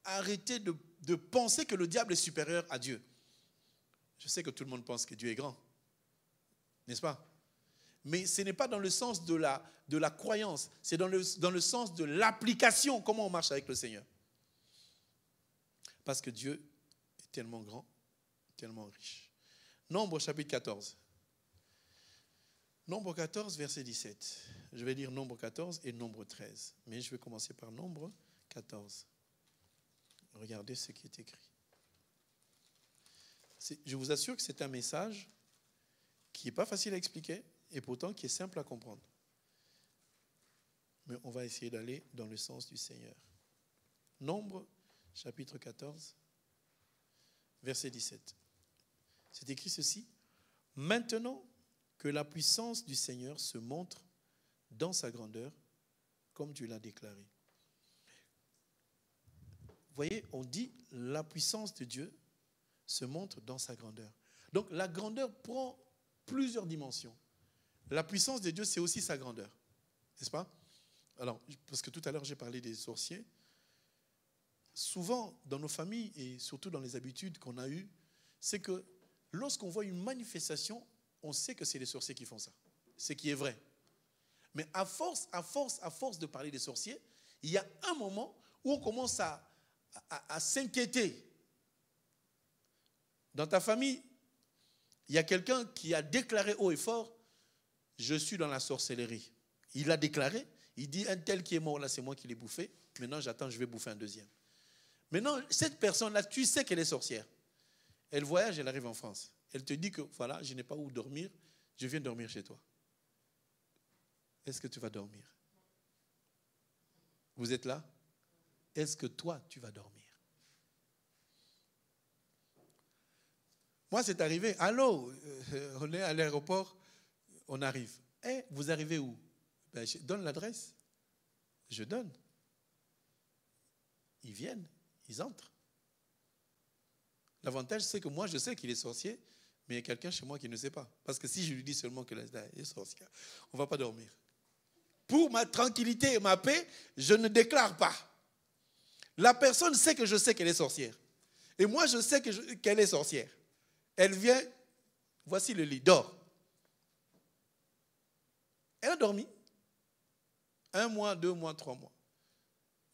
arrêter de penser que le diable est supérieur à Dieu. Je sais que tout le monde pense que Dieu est grand, n'est-ce pas? Mais ce n'est pas dans le sens de la croyance, c'est dans le sens de l'application, comment on marche avec le Seigneur. Parce que Dieu est tellement grand, tellement riche. Nombre chapitre 14. Nombre 14, verset 17. Je vais lire Nombre 14 et Nombre 13. Mais je vais commencer par Nombre 14. Regardez ce qui est écrit. Je vous assure que c'est un message qui n'est pas facile à expliquer et pourtant qui est simple à comprendre. Mais on va essayer d'aller dans le sens du Seigneur. Nombre chapitre 14, verset 17. C'est écrit ceci. Maintenant que la puissance du Seigneur se montre dans sa grandeur, comme Dieu l'a déclaré. Vous voyez, on dit la puissance de Dieu se montre dans sa grandeur. Donc la grandeur prend plusieurs dimensions. La puissance de Dieu, c'est aussi sa grandeur. N'est-ce pas? Alors, parce que tout à l'heure, j'ai parlé des sorciers. Souvent, dans nos familles et surtout dans les habitudes qu'on a eues, c'est que lorsqu'on voit une manifestation, on sait que c'est les sorciers qui font ça. Ce qui est vrai. Mais à force de parler des sorciers, il y a un moment où on commence à s'inquiéter. Dans ta famille, il y a quelqu'un qui a déclaré haut et fort, je suis dans la sorcellerie. Il a déclaré, il dit, un tel qui est mort là, c'est moi qui l'ai bouffé. Maintenant, j'attends, je vais bouffer un deuxième. Maintenant, cette personne-là, tu sais qu'elle est sorcière. Elle voyage, elle arrive en France. Elle te dit que, voilà, je n'ai pas où dormir, je viens dormir chez toi. Est-ce que tu vas dormir? Vous êtes là? Est-ce que toi, tu vas dormir? Moi, c'est arrivé. Allô, on est à l'aéroport, on arrive. Vous arrivez où? Ben, je donne l'adresse. Je donne. Ils viennent, ils entrent. L'avantage, c'est que moi, je sais qu'il est sorcier, mais il y a quelqu'un chez moi qui ne sait pas. Parce que si je lui dis seulement qu'il est sorcier, on ne va pas dormir. Pour ma tranquillité et ma paix, je ne déclare pas. La personne sait que je sais qu'elle est sorcière. Et moi, je sais qu'elle est sorcière. Elle vient, voici le lit, dort. Elle a dormi. 1 mois, 2 mois, 3 mois.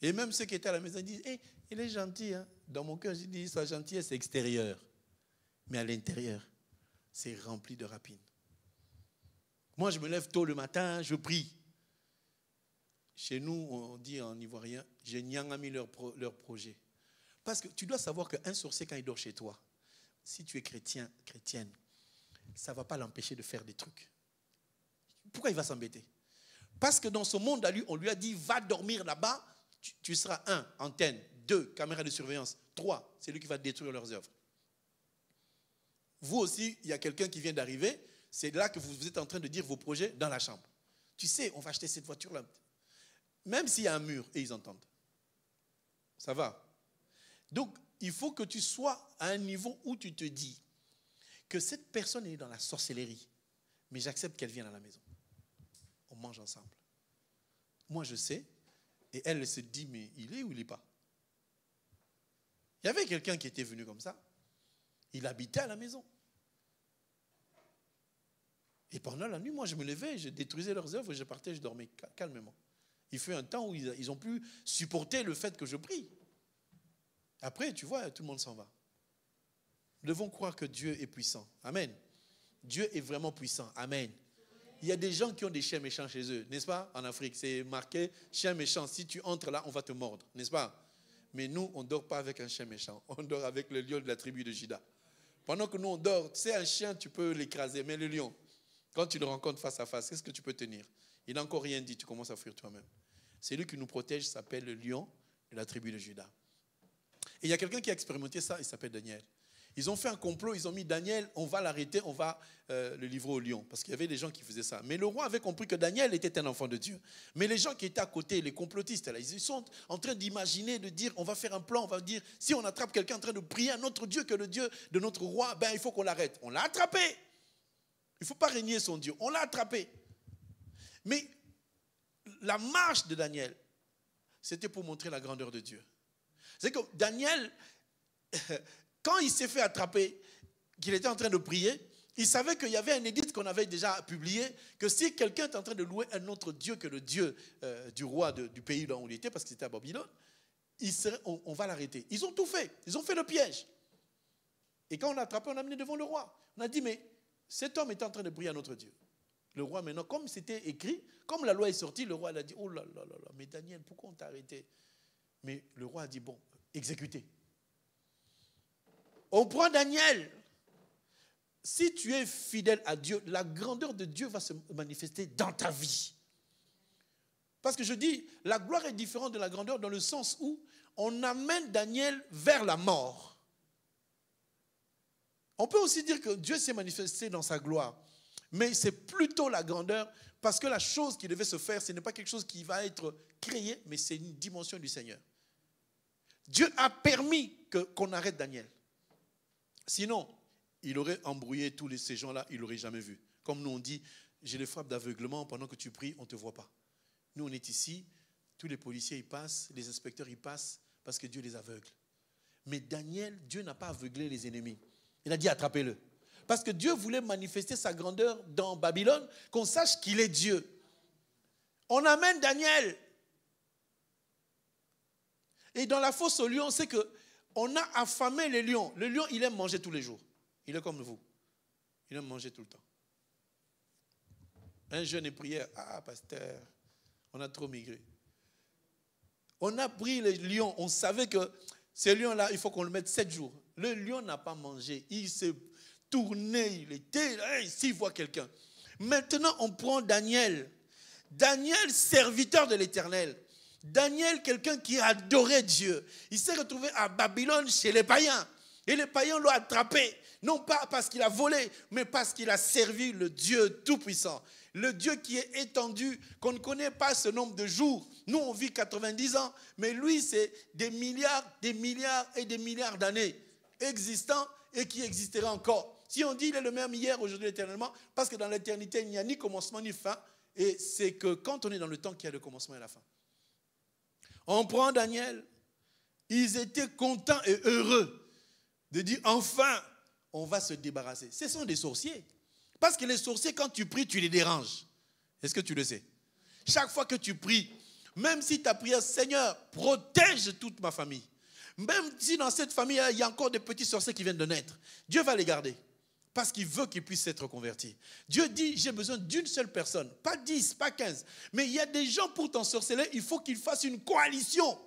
Et même ceux qui étaient à la maison disent, il est gentil. Hein? Dans mon cœur, je dis, sa gentillesse c'est extérieur. Mais à l'intérieur, c'est rempli de rapines. Moi, je me lève tôt le matin, je prie. Chez nous, on dit en ivoirien, j'ai nyangami leur projet. Parce que tu dois savoir qu'un sorcier, quand il dort chez toi, si tu es chrétien, chrétienne, ça ne va pas l'empêcher de faire des trucs. Pourquoi il va s'embêter? Parce que dans ce monde à lui, on lui a dit, va dormir là-bas, tu seras 1, antenne, 2, caméra de surveillance, 3, c'est lui qui va détruire leurs œuvres. Vous aussi, il y a quelqu'un qui vient d'arriver, c'est là que vous êtes en train de dire vos projets dans la chambre. Tu sais, on va acheter cette voiture-là. Même s'il y a un mur, et ils entendent. Ça va? Donc, il faut que tu sois à un niveau où tu te dis que cette personne est dans la sorcellerie, mais j'accepte qu'elle vienne à la maison. On mange ensemble. Moi, je sais, et elle se dit, mais il est ou il n'est pas? Il y avait quelqu'un qui était venu comme ça. Il habitait à la maison. Et pendant la nuit, moi, je me levais, je détruisais leurs œuvres, je partais, je dormais calmement. Il fut un temps où ils ont pu supporter le fait que je prie. Après, tu vois, tout le monde s'en va. Nous devons croire que Dieu est puissant. Amen. Dieu est vraiment puissant. Amen. Il y a des gens qui ont des chiens méchants chez eux, n'est-ce pas? En Afrique, c'est marqué chien méchant. Si tu entres là, on va te mordre, n'est-ce pas? Mais nous, on ne dort pas avec un chien méchant. On dort avec le lion de la tribu de Juda. Pendant que nous, on dort, tu sais, un chien, tu peux l'écraser. Mais le lion, quand tu le rencontres face à face, qu'est-ce que tu peux tenir? Il n'a encore rien dit, tu commences à fuir toi-même. C'est lui qui nous protège, s'appelle le lion de la tribu de Juda. Et il y a quelqu'un qui a expérimenté ça, il s'appelle Daniel. Ils ont fait un complot, ils ont mis Daniel, on va l'arrêter, on va le livrer au lion. Parce qu'il y avait des gens qui faisaient ça. Mais le roi avait compris que Daniel était un enfant de Dieu. Mais les gens qui étaient à côté, les complotistes, là, ils sont en train d'imaginer, de dire, on va faire un plan, on va dire, si on attrape quelqu'un en train de prier à notre Dieu, que le Dieu de notre roi, ben il faut qu'on l'arrête. On l'a attrapé. Il ne faut pas régner son Dieu. On l'a attrapé. Mais la marche de Daniel, c'était pour montrer la grandeur de Dieu. C'est que Daniel, quand il s'est fait attraper, qu'il était en train de prier, il savait qu'il y avait un édit qu'on avait déjà publié, que si quelqu'un est en train de louer un autre Dieu que le Dieu du roi du pays où il était, parce qu'il était à Babylone, on va l'arrêter. Ils ont tout fait. Ils ont fait le piège. Et quand on l'a attrapé, on l'a amené devant le roi. On a dit, mais cet homme était en train de prier à notre Dieu. Le roi, maintenant, comme c'était écrit, comme la loi est sortie, le roi a dit, oh là là là là, mais Daniel, pourquoi on t'a arrêté? Mais le roi a dit, bon, exécutez. On prend Daniel. Si tu es fidèle à Dieu, la grandeur de Dieu va se manifester dans ta vie. Parce que je dis, la gloire est différente de la grandeur dans le sens où on amène Daniel vers la mort. On peut aussi dire que Dieu s'est manifesté dans sa gloire. Mais c'est plutôt la grandeur parce que la chose qui devait se faire, ce n'est pas quelque chose qui va être créé, mais c'est une dimension du Seigneur. Dieu a permis qu'on arrête Daniel. Sinon, il aurait embrouillé tous ces gens-là, il ne l'aurait jamais vu. Comme nous on dit, j'ai les frappes d'aveuglement, pendant que tu pries, on ne te voit pas. Nous on est ici, tous les policiers y passent, les inspecteurs y passent, parce que Dieu les aveugle. Mais Daniel, Dieu n'a pas aveuglé les ennemis. Il a dit attrapez-le. Parce que Dieu voulait manifester sa grandeur dans Babylone, qu'on sache qu'il est Dieu. On amène Daniel. Et dans la fosse aux lions, c'est qu'on a affamé les lions. Le lion, il aime manger tous les jours. Il est comme vous. Il aime manger tout le temps. Un jeûne et prière. Ah, pasteur, on a trop migré. On a pris les lions. On savait que ces lions-là, il faut qu'on le mette 7 jours. Le lion n'a pas mangé. Il s'est tourné. Il était là. S'il voit quelqu'un. Maintenant, on prend Daniel. Daniel, serviteur de l'Éternel. Daniel, quelqu'un qui adorait Dieu. Il s'est retrouvé à Babylone chez les païens. Et les païens l'ont attrapé. Non pas parce qu'il a volé, mais parce qu'il a servi le Dieu Tout-Puissant. Le Dieu qui est étendu, qu'on ne connaît pas ce nombre de jours. Nous, on vit 90 ans, mais lui, c'est des milliards et des milliards d'années existants et qui existeraient encore. Si on dit il est le même hier, aujourd'hui, éternellement, parce que dans l'éternité, il n'y a ni commencement ni fin, et c'est que quand on est dans le temps qu'il y a le commencement et la fin. On prend Daniel, ils étaient contents et heureux de dire enfin, on va se débarrasser. Ce sont des sorciers. Parce que les sorciers, quand tu pries, tu les déranges. Est-ce que tu le sais? Chaque fois que tu pries, même si ta prière, Seigneur, protège toute ma famille. Même si dans cette famille, il y a encore des petits sorciers qui viennent de naître, Dieu va les garder. Parce qu'il veut qu'ils puissent être convertis. Dieu dit, j'ai besoin d'une seule personne. Pas 10, pas 15. Mais il y a des gens pour t'ensorceler, il faut qu'ils fassent une coalition.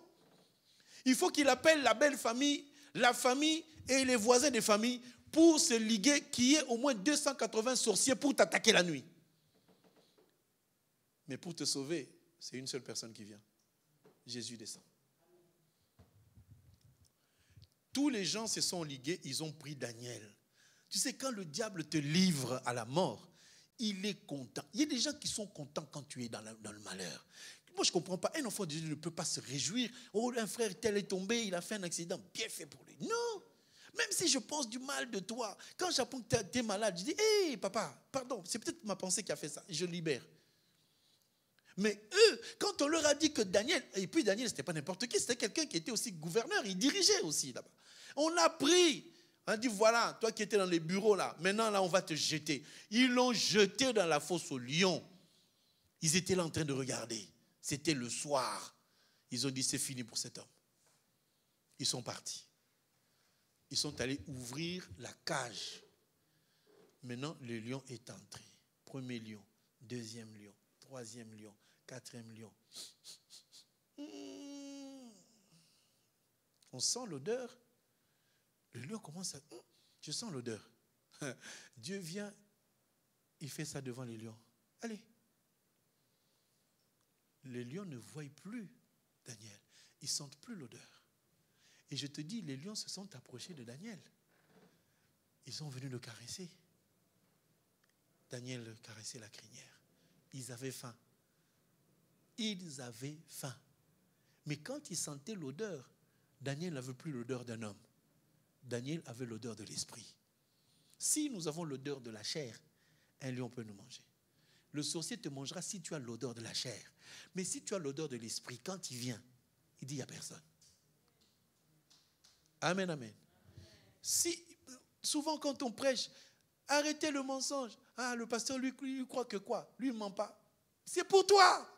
Il faut qu'il appelle la belle famille, la famille et les voisins des familles pour se liguer, qu'il y ait au moins 280 sorciers pour t'attaquer la nuit. Mais pour te sauver, c'est une seule personne qui vient. Jésus descend. Tous les gens se sont ligués, ils ont pris Daniel. Tu sais, quand le diable te livre à la mort, il est content. Il y a des gens qui sont contents quand tu es dans le malheur. Moi, je ne comprends pas. Un enfant de Dieu ne peut pas se réjouir. Oh, un frère tel est tombé, il a fait un accident. Bien fait pour lui. Non. Même si je pense du mal de toi, quand j'apprends que tu es malade, je dis, hé, papa, pardon, c'est peut-être ma pensée qui a fait ça. Je libère. Mais eux, quand on leur a dit que Daniel, et puis Daniel, ce n'était pas n'importe qui, c'était quelqu'un qui était aussi gouverneur, il dirigeait aussi là-bas. On l'a pris. On a dit, voilà, toi qui étais dans les bureaux là, maintenant là, on va te jeter. Ils l'ont jeté dans la fosse aux lions. Ils étaient là en train de regarder. C'était le soir. Ils ont dit, c'est fini pour cet homme. Ils sont partis. Ils sont allés ouvrir la cage. Maintenant, le lion est entré. Premier lion, deuxième lion, troisième lion, quatrième lion. On sent l'odeur. Le lion commence à... Je sens l'odeur. Dieu vient, il fait ça devant les lions. Allez. Les lions ne voient plus Daniel. Ils ne sentent plus l'odeur. Et je te dis, les lions se sont approchés de Daniel. Ils sont venus le caresser. Daniel caressait la crinière. Ils avaient faim. Ils avaient faim. Mais quand ils sentaient l'odeur, Daniel n'avait plus l'odeur d'un homme. Daniel avait l'odeur de l'esprit. Si nous avons l'odeur de la chair, un lion peut nous manger. Le sorcier te mangera si tu as l'odeur de la chair. Mais si tu as l'odeur de l'esprit, quand il vient, il dit il n'y a personne. Amen, amen. Si, souvent quand on prêche, arrêtez le mensonge. Ah, le pasteur, lui croit que quoi? Lui, il ne ment pas. C'est pour toi.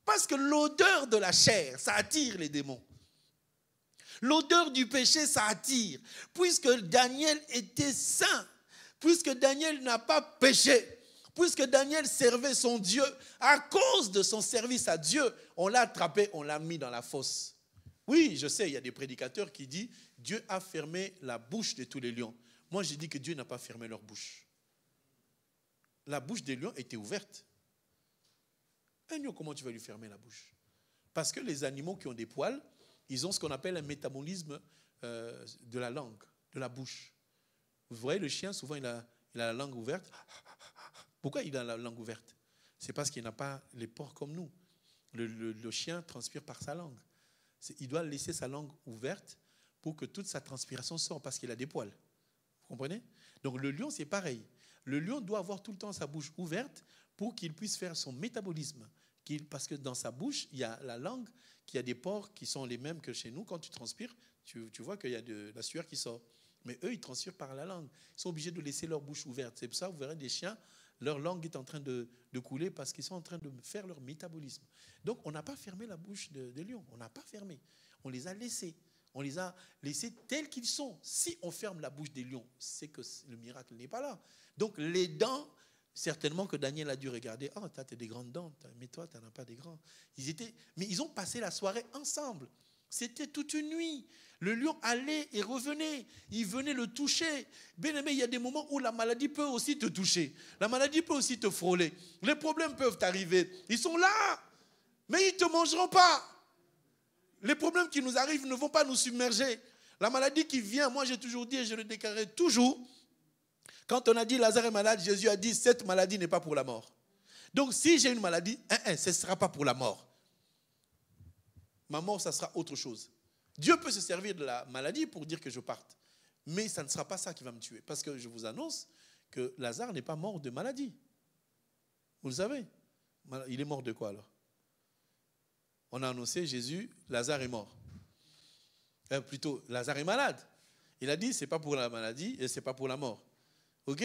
Parce que l'odeur de la chair, ça attire les démons. L'odeur du péché, ça attire. Puisque Daniel était saint, puisque Daniel n'a pas péché, puisque Daniel servait son Dieu, à cause de son service à Dieu, on l'a attrapé, on l'a mis dans la fosse. Oui, je sais, il y a des prédicateurs qui disent Dieu a fermé la bouche de tous les lions. Moi, je dis que Dieu n'a pas fermé leur bouche. La bouche des lions était ouverte. Un lion, comment tu vas lui fermer la bouche? Parce que les animaux qui ont des poils, ils ont ce qu'on appelle un métabolisme de la langue, de la bouche. Vous voyez, le chien, souvent, il a la langue ouverte. Pourquoi il a la langue ouverte? C'est parce qu'il n'a pas les pores comme nous. Le chien transpire par sa langue. Il doit laisser sa langue ouverte pour que toute sa transpiration sorte parce qu'il a des poils. Vous comprenez? Donc le lion, c'est pareil. Le lion doit avoir tout le temps sa bouche ouverte pour qu'il puisse faire son métabolisme. Parce que dans sa bouche, il y a la langue qui a des pores qui sont les mêmes que chez nous. Quand tu transpires, tu vois qu'il y a de la sueur qui sort. Mais eux, ils transpirent par la langue. Ils sont obligés de laisser leur bouche ouverte. C'est pour ça que vous verrez des chiens, leur langue est en train de couler parce qu'ils sont en train de faire leur métabolisme. Donc, on n'a pas fermé la bouche des lions. On n'a pas fermé. On les a laissés. On les a laissés tels qu'ils sont. Si on ferme la bouche des lions, c'est que le miracle n'est pas là. Donc, les dents, certainement que Daniel a dû regarder. « Ah, tu as des grandes dents, mais toi, tu n'en as pas des grands. » Mais ils ont passé la soirée ensemble. C'était toute une nuit. Le lion allait et revenait. Il venait le toucher. Bien aimé, il y a des moments où la maladie peut aussi te toucher. La maladie peut aussi te frôler. Les problèmes peuvent t'arriver. Ils sont là, mais ils ne te mangeront pas. Les problèmes qui nous arrivent ne vont pas nous submerger. La maladie qui vient, moi j'ai toujours dit et je le déclarerai toujours, quand on a dit Lazare est malade, Jésus a dit cette maladie n'est pas pour la mort. Donc si j'ai une maladie, ce ne sera pas pour la mort. Ma mort, ça sera autre chose. Dieu peut se servir de la maladie pour dire que je parte. Mais ça ne sera pas ça qui va me tuer. Parce que je vous annonce que Lazare n'est pas mort de maladie. Vous le savez. Il est mort de quoi alors? On a annoncé Jésus, Lazare est mort. Plutôt, Lazare est malade. Il a dit, ce n'est pas pour la maladie et ce n'est pas pour la mort. Ok?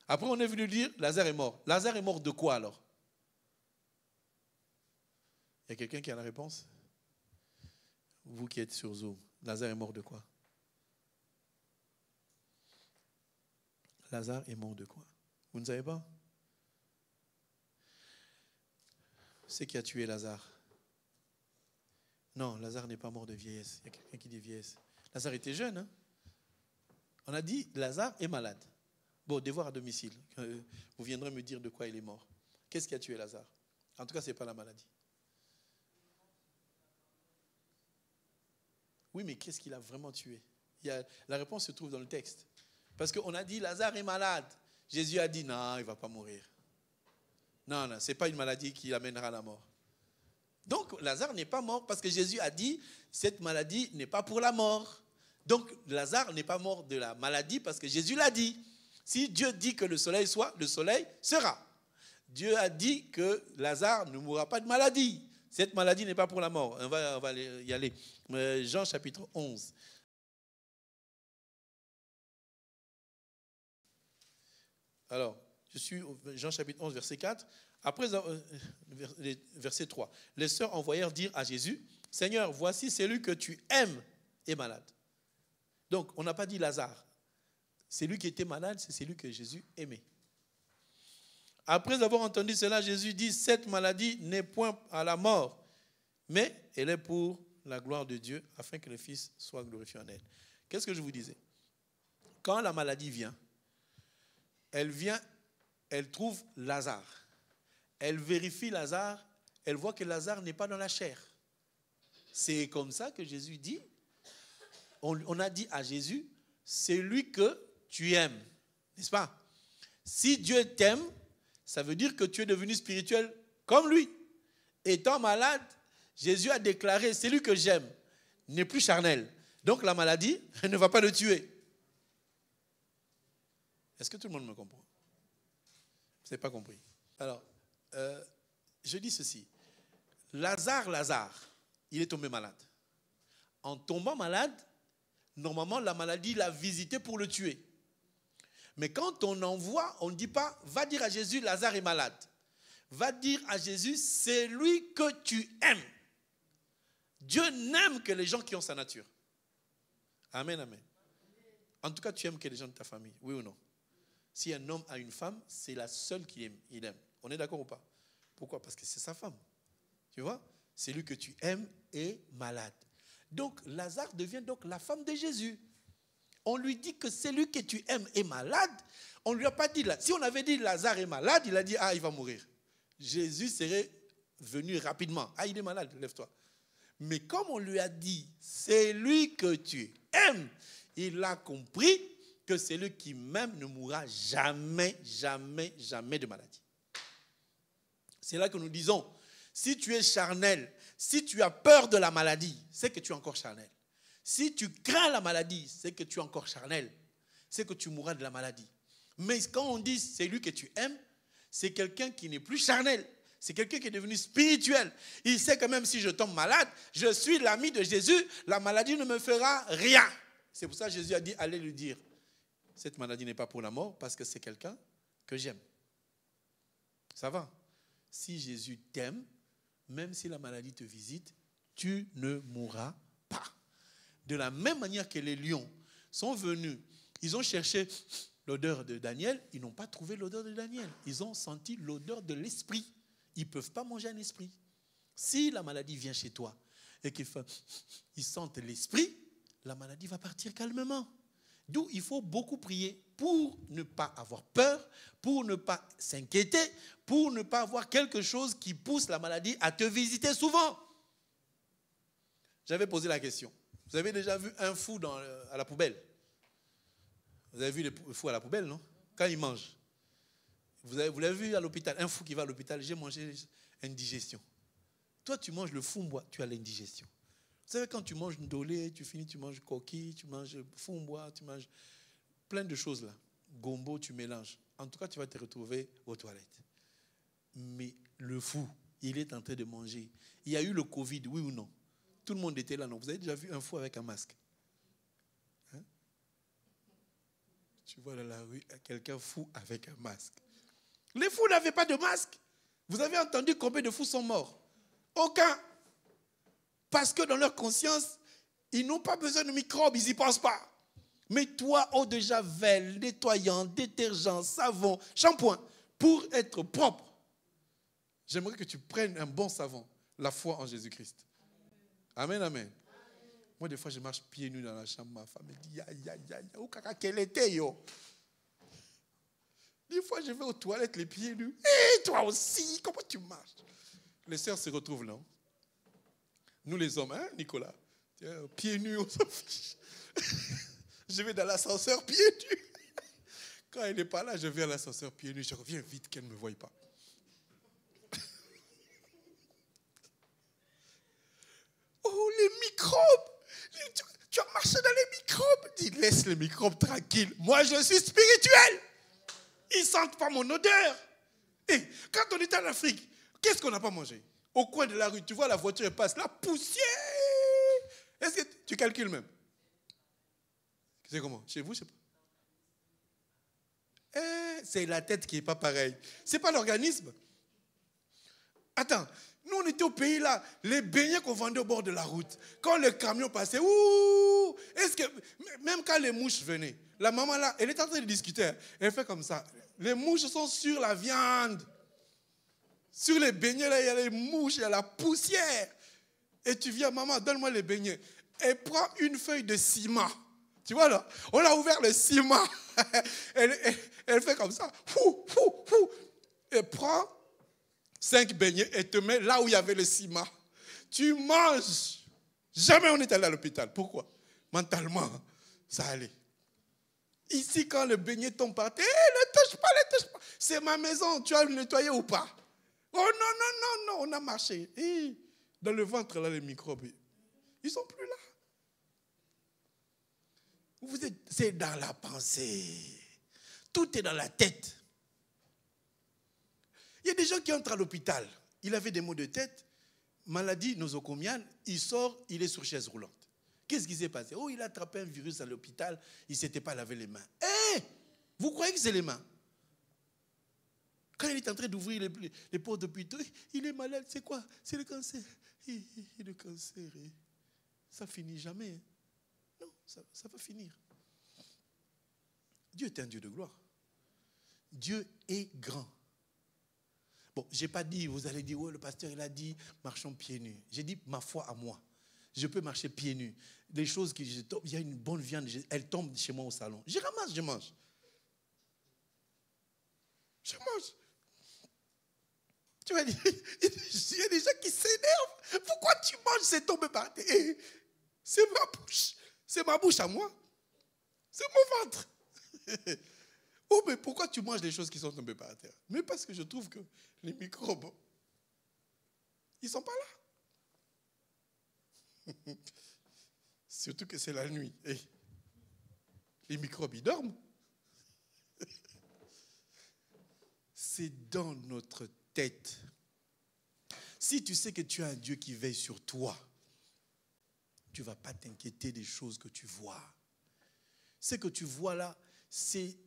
Après, on est venu dire, Lazare est mort. Lazare est mort de quoi alors? Il y a quelqu'un qui a la réponse? Vous qui êtes sur Zoom, Lazare est mort de quoi? Lazare est mort de quoi? Vous ne savez pas? C'est qui a tué Lazare? Non, Lazare n'est pas mort de vieillesse. Il y a quelqu'un qui dit vieillesse. Lazare était jeune. Hein? On a dit Lazare est malade. Bon, devoir à domicile. Vous viendrez me dire de quoi il est mort. Qu'est-ce qui a tué Lazare? En tout cas, ce n'est pas la maladie. Oui, mais qu'est-ce qu'il a vraiment tué? La réponse se trouve dans le texte. Parce qu'on a dit Lazare est malade. Jésus a dit non, il ne va pas mourir. Non, ce n'est pas une maladie qui l'amènera à la mort. Donc, Lazare n'est pas mort parce que Jésus a dit cette maladie n'est pas pour la mort. Donc, Lazare n'est pas mort de la maladie parce que Jésus l'a dit. Si Dieu dit que le soleil soit, le soleil sera. Dieu a dit que Lazare ne mourra pas de maladie. Cette maladie n'est pas pour la mort. On va y aller. Jean chapitre 11. Alors, je suis au Jean chapitre 11, verset 4. Après, verset 3. Les sœurs envoyèrent dire à Jésus, « Seigneur, voici celui que tu aimes est malade. » Donc, on n'a pas dit Lazare. Celui qui était malade, c'est celui que Jésus aimait. Après avoir entendu cela, Jésus dit, « Cette maladie n'est point à la mort, mais elle est pour la gloire de Dieu, afin que le Fils soit glorifié en elle. » Qu'est-ce que je vous disais? Quand la maladie vient, elle trouve Lazare. Elle vérifie Lazare, elle voit que Lazare n'est pas dans la chair. C'est comme ça que Jésus dit, on a dit à Jésus, c'est lui que tu aimes, n'est-ce pas? Si Dieu t'aime, ça veut dire que tu es devenu spirituel comme lui. Étant malade, Jésus a déclaré, c'est lui que j'aime, n'est plus charnel. Donc la maladie ne va pas le tuer. Est-ce que tout le monde me comprend? Vous n'avez pas compris. Alors, je dis ceci. Lazare, il est tombé malade. En tombant malade, normalement, la maladie l'a visité pour le tuer. Mais quand on envoie, on ne dit pas, va dire à Jésus, Lazare est malade. Va dire à Jésus, c'est lui que tu aimes. Dieu n'aime que les gens qui ont sa nature. Amen, amen. En tout cas, tu aimes que les gens de ta famille, oui ou non? Si un homme a une femme, c'est la seule qu'il aime. On est d'accord ou pas? Pourquoi? Parce que c'est sa femme. Tu vois? C'est lui que tu aimes est malade. Donc, Lazare devient donc la femme de Jésus. On lui dit que celui que tu aimes est malade. On ne lui a pas dit, si on avait dit Lazare est malade, il a dit, il va mourir. Jésus serait venu rapidement. Il est malade, lève-toi. Mais comme on lui a dit, c'est lui que tu aimes, il a compris que celui qui m'aime ne mourra jamais, jamais, jamais de maladie. C'est là que nous disons, si tu es charnel, si tu as peur de la maladie, c'est que tu es encore charnel. Si tu crains la maladie, c'est que tu es encore charnel. C'est que tu mourras de la maladie. Mais quand on dit c'est lui que tu aimes, c'est quelqu'un qui n'est plus charnel. C'est quelqu'un qui est devenu spirituel. Il sait que même si je tombe malade, je suis l'ami de Jésus, la maladie ne me fera rien. C'est pour ça que Jésus a dit, allez lui dire, cette maladie n'est pas pour la mort parce que c'est quelqu'un que j'aime. Ça va? Si Jésus t'aime, même si la maladie te visite, tu ne mourras pas. De la même manière que les lions sont venus, ils ont cherché l'odeur de Daniel, ils n'ont pas trouvé l'odeur de Daniel. Ils ont senti l'odeur de l'esprit. Ils ne peuvent pas manger un esprit. Si la maladie vient chez toi et qu'ils sentent l'esprit, la maladie va partir calmement. D'où il faut beaucoup prier pour ne pas avoir peur, pour ne pas s'inquiéter, pour ne pas avoir quelque chose qui pousse la maladie à te visiter souvent. J'avais posé la question. Vous avez déjà vu un fou à la poubelle? Vous avez vu le fou à la poubelle, non? Quand il mange. Vous l'avez vu à l'hôpital, un fou qui va à l'hôpital, j'ai mangé indigestion. Toi, tu manges le fumbois, tu as l'indigestion. Vous savez, quand tu manges ndolé, tu finis, tu manges coquille, tu manges fumbois, tu manges plein de choses là. Gombo, tu mélanges. En tout cas, tu vas te retrouver aux toilettes. Mais le fou, il est en train de manger. Il y a eu le Covid, oui ou non? Tout le monde était là, non? Vous avez déjà vu un fou avec un masque? Hein? Tu vois dans la rue quelqu'un fou avec un masque. Les fous n'avaient pas de masque. Vous avez entendu combien de fous sont morts? Aucun. Parce que dans leur conscience, ils n'ont pas besoin de microbes, ils n'y pensent pas. Mais toi, eau de javel, nettoyant, détergent, savon, shampoing, pour être propre, j'aimerais que tu prennes un bon savon, la foi en Jésus-Christ. Amen, amen. Moi, des fois, je marche pieds nus dans la chambre. Ma femme me dit, où qu'elle était, yo? Des fois, je vais aux toilettes les pieds nus. Et toi aussi, comment tu marches? Les sœurs se retrouvent là. Nous, les hommes, hein, Nicolas? Pieds nus, on s'en fiche. Je vais dans l'ascenseur pieds nus. Quand elle n'est pas là, je vais à l'ascenseur pieds nus. Je reviens vite qu'elle ne me voie pas. Oh, les microbes! Tu as marché dans les microbes. Dis, laisse les microbes tranquilles. Moi, je suis spirituel. Ils ne sentent pas mon odeur. Et quand on est en Afrique, qu'est-ce qu'on n'a pas mangé? Au coin de la rue, tu vois la voiture elle passe, la poussière. Est-ce que tu calcules même? C'est comment? Chez vous, je ne sais pas. C'est la tête qui n'est pas pareille. Ce n'est pas l'organisme. Attends, nous on était au pays là, les beignets qu'on vendait au bord de la route. Quand le camion passait, ouh, est-ce que, même quand les mouches venaient, la maman là, elle est en train de discuter, elle fait comme ça. Les mouches sont sur la viande. Sur les beignets là, il y a les mouches, il y a la poussière. Et tu viens, maman, donne-moi les beignets. Elle prend une feuille de ciment. Tu vois là, on a ouvert le ciment. Elle fait comme ça. Fou, fou, fou. Elle prend 5 beignets et te met là où il y avait le ciment. Tu manges. Jamais on est allé à l'hôpital. Pourquoi? Mentalement, ça allait. Ici, quand le beignet tombe par terre, ne touche pas, ne touche pas. C'est ma maison, tu as le nettoyé ou pas? Oh non, non, non, non, on a marché. Et dans le ventre, là, les microbes, ils ne sont plus là. C'est dans la pensée. Tout est dans la tête. Il y a des gens qui entrent à l'hôpital. Il avait des maux de tête, maladie nosocomiale, il sort, il est sur chaise roulante. Qu'est-ce qui s'est passé? Oh, il a attrapé un virus à l'hôpital, il ne s'était pas lavé les mains. Vous croyez que c'est les mains? Quand il est en train d'ouvrir les portes d'hôpital, il est malade, c'est quoi? C'est le cancer. Le cancer, ça finit jamais. Non, ça va finir. Dieu est un Dieu de gloire. Dieu est grand. Bon, je n'ai pas dit, vous allez dire, ouais, le pasteur, il a dit, marchons pieds nus. J'ai dit, ma foi à moi. Je peux marcher pieds nus. Des choses qui, il y a une bonne viande, elle tombe chez moi au salon. Je ramasse, je mange. Je mange. Tu vas dire, il y a des gens qui s'énervent. Pourquoi tu manges, c'est tombé par terre? C'est ma bouche. C'est ma bouche à moi. C'est mon ventre. Oh, mais pourquoi tu manges des choses qui sont tombées par terre? Mais parce que je trouve que les microbes, ils ne sont pas là. Surtout que c'est la nuit. Et les microbes, ils dorment. C'est dans notre tête. Si tu sais que tu as un Dieu qui veille sur toi, tu ne vas pas t'inquiéter des choses que tu vois. Ce que tu vois là, c'est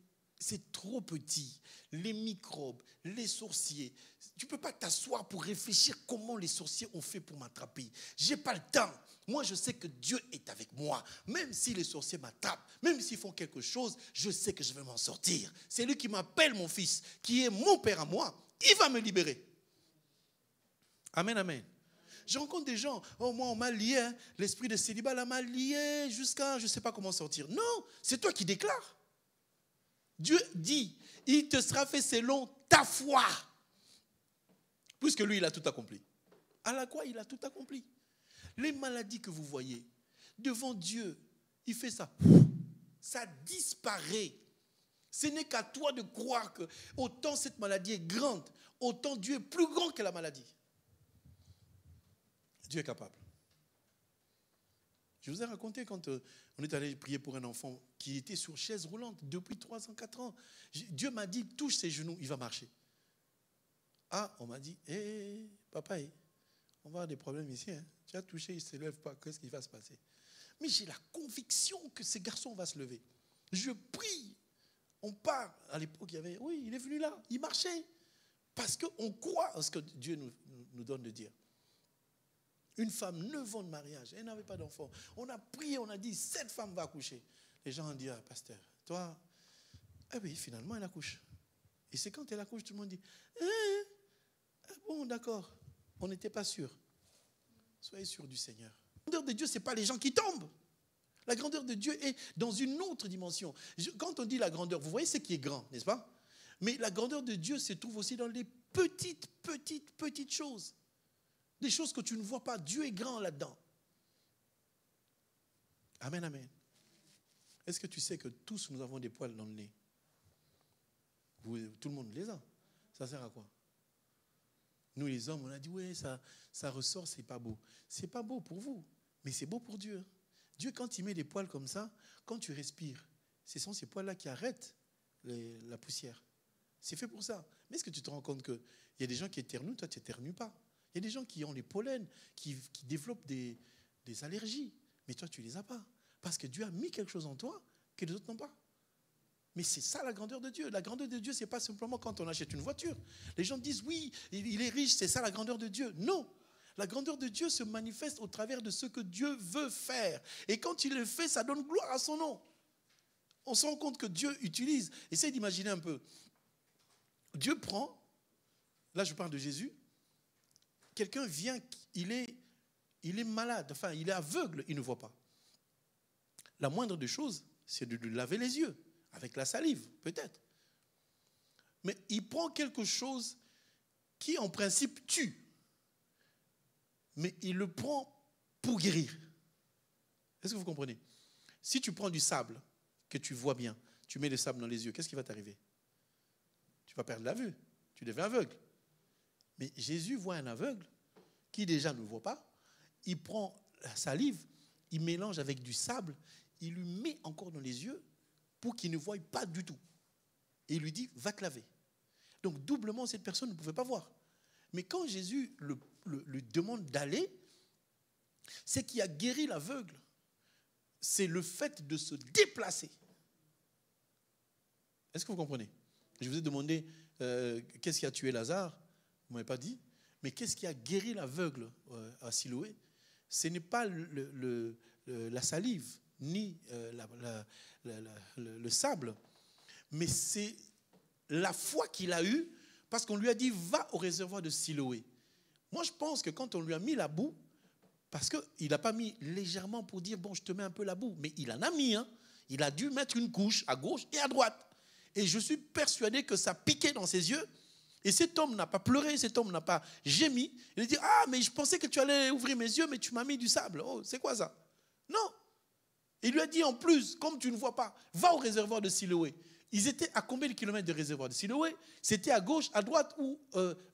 trop petit. Les microbes, les sorciers. Tu ne peux pas t'asseoir pour réfléchir comment les sorciers ont fait pour m'attraper. Je n'ai pas le temps. Moi, je sais que Dieu est avec moi. Même si les sorciers m'attrapent, même s'ils font quelque chose, je sais que je vais m'en sortir. C'est lui qui m'appelle mon fils, qui est mon père à moi. Il va me libérer. Amen, amen. Je rencontre des gens, oh moi on m'a lié, hein. L'esprit de célibat là m'a lié jusqu'à je ne sais pas comment sortir. Non, c'est toi qui déclares. Dieu dit, il te sera fait selon ta foi. Puisque lui, il a tout accompli. À la croix, il a tout accompli. Les maladies que vous voyez, devant Dieu, il fait ça. Ça disparaît. Ce n'est qu'à toi de croire que autant cette maladie est grande, autant Dieu est plus grand que la maladie. Dieu est capable. Je vous ai raconté quand on est allé prier pour un enfant qui était sur chaise roulante depuis 3 ans, 4 ans. Dieu m'a dit, touche ses genoux, il va marcher. Ah, on m'a dit, papa, on va avoir des problèmes ici. Hein. Tu as touché, il ne se lève pas, qu'est-ce qui va se passer? Mais j'ai la conviction que ce garçon va se lever. Je prie. On part. À l'époque, il est venu là, il marchait. Parce qu'on croit à ce que Dieu nous donne de dire. Une femme, 9 ans de mariage, elle n'avait pas d'enfant. On a prié, on a dit, cette femme va accoucher. Les gens ont dit, ah, pasteur, toi, oui, finalement, elle accouche. Et c'est quand elle accouche, tout le monde dit, bon, d'accord, on n'était pas sûr. Soyez sûr du Seigneur. La grandeur de Dieu, ce n'est pas les gens qui tombent. La grandeur de Dieu est dans une autre dimension. Quand on dit la grandeur, vous voyez ce qui est grand, n'est-ce pas? Mais la grandeur de Dieu se trouve aussi dans les petites choses. Des choses que tu ne vois pas. Dieu est grand là-dedans. Amen, amen. Est-ce que tu sais que tous nous avons des poils dans le nez? Tout le monde les a. Ça sert à quoi? Nous les hommes, on a dit, ouais, ça ressort, c'est pas beau. C'est pas beau pour vous, mais c'est beau pour Dieu. Dieu, quand il met des poils comme ça, quand tu respires, ce sont ces poils-là qui arrêtent la poussière. C'est fait pour ça. Mais est-ce que tu te rends compte qu'il y a des gens qui éternuent, toi tu n'éternues pas? Il y a des gens qui ont les pollens, qui développent des allergies. Mais toi, tu ne les as pas. Parce que Dieu a mis quelque chose en toi que les autres n'ont pas. Mais c'est ça la grandeur de Dieu. La grandeur de Dieu, ce n'est pas simplement quand on achète une voiture. Les gens disent, oui, il est riche, c'est ça la grandeur de Dieu. Non. La grandeur de Dieu se manifeste au travers de ce que Dieu veut faire. Et quand il le fait, ça donne gloire à son nom. On se rend compte que Dieu utilise. Essayez d'imaginer un peu. Dieu prend, là je parle de Jésus, quelqu'un vient, il est malade, enfin il est aveugle, il ne voit pas. La moindre des choses, c'est de lui laver les yeux, avec la salive, peut-être. Mais il prend quelque chose qui en principe tue. Mais il le prend pour guérir. Est-ce que vous comprenez? Si tu prends du sable, que tu vois bien, tu mets le sable dans les yeux, qu'est-ce qui va t'arriver? Tu vas perdre la vue, tu deviens aveugle. Mais Jésus voit un aveugle qui déjà ne voit pas, il prend la salive, il mélange avec du sable, il lui met encore dans les yeux pour qu'il ne voie pas du tout. Et il lui dit, va te laver. Donc doublement, cette personne ne pouvait pas voir. Mais quand Jésus lui demande d'aller, c'est qui a guéri l'aveugle. C'est le fait de se déplacer. Est-ce que vous comprenez? Je vous ai demandé qu'est-ce qui a tué Lazare. Vous ne m'avez pas dit. Mais qu'est-ce qui a guéri l'aveugle à Siloé? Ce n'est pas la salive, ni le sable, mais c'est la foi qu'il a eue, parce qu'on lui a dit, va au réservoir de Siloé. Moi, je pense que quand on lui a mis la boue, parce qu'il n'a pas mis légèrement pour dire, bon, je te mets un peu la boue, mais il en a mis, hein. Il a dû mettre une couche à gauche et à droite. Et je suis persuadé que ça piquait dans ses yeux. Et cet homme n'a pas pleuré, cet homme n'a pas gémi. Il a dit, ah, mais je pensais que tu allais ouvrir mes yeux, mais tu m'as mis du sable. Oh, c'est quoi ça? Non. Il lui a dit en plus, comme tu ne vois pas, va au réservoir de Siloé. Ils étaient à combien de kilomètres du réservoir de Siloé? C'était à gauche, à droite ou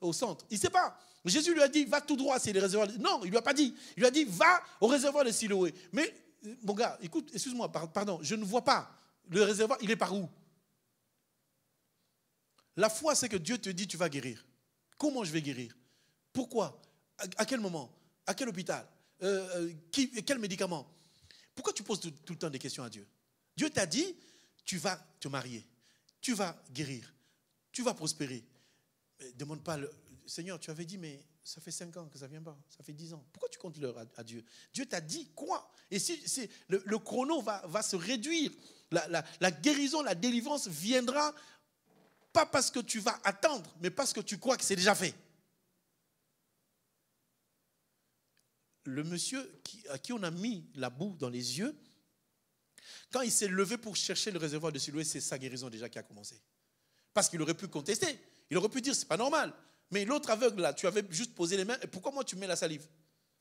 au centre? Il ne sait pas. Jésus lui a dit, va tout droit, c'est le réservoir. Non, il ne lui a pas dit. Il lui a dit, va au réservoir de Siloé. Mais, mon gars, écoute, excuse-moi, pardon, je ne vois pas. Le réservoir, il est par où? La foi, c'est que Dieu te dit, tu vas guérir. Comment je vais guérir? Pourquoi? À quel moment? À quel hôpital? Quel médicament? Pourquoi tu poses tout le temps des questions à Dieu? Dieu t'a dit, tu vas te marier, tu vas guérir, tu vas prospérer. Mais demande pas, Seigneur, tu avais dit, mais ça fait 5 ans que ça ne vient pas, ça fait 10 ans. Pourquoi tu comptes l'heure à Dieu? Dieu t'a dit quoi? Et si le chrono va se réduire, la guérison, la délivrance viendra pas parce que tu vas attendre, mais parce que tu crois que c'est déjà fait. Le monsieur à qui on a mis la boue dans les yeux, quand il s'est levé pour chercher le réservoir de Siloé, c'est sa guérison déjà qui a commencé. Parce qu'il aurait pu contester. Il aurait pu dire, c'est pas normal. Mais l'autre aveugle là, tu avais juste posé les mains, et pourquoi moi tu mets la salive?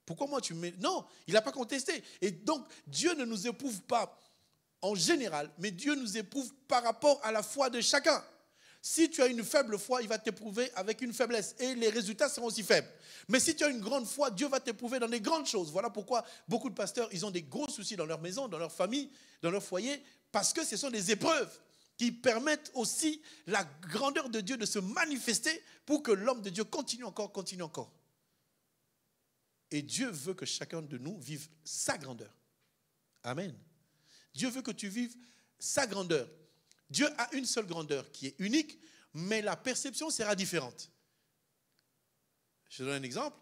Pourquoi moi tu mets... Non, il n'a pas contesté. Et donc, Dieu ne nous éprouve pas en général, mais Dieu nous éprouve par rapport à la foi de chacun. Si tu as une faible foi, il va t'éprouver avec une faiblesse. Et les résultats seront aussi faibles. Mais si tu as une grande foi, Dieu va t'éprouver dans des grandes choses. Voilà pourquoi beaucoup de pasteurs, ils ont des gros soucis dans leur maison, dans leur famille, dans leur foyer, parce que ce sont des épreuves qui permettent aussi la grandeur de Dieu de se manifester pour que l'homme de Dieu continue encore, continue encore. Et Dieu veut que chacun de nous vive sa grandeur. Amen. Dieu veut que tu vives sa grandeur. Dieu a une seule grandeur qui est unique, mais la perception sera différente. Je te donne un exemple.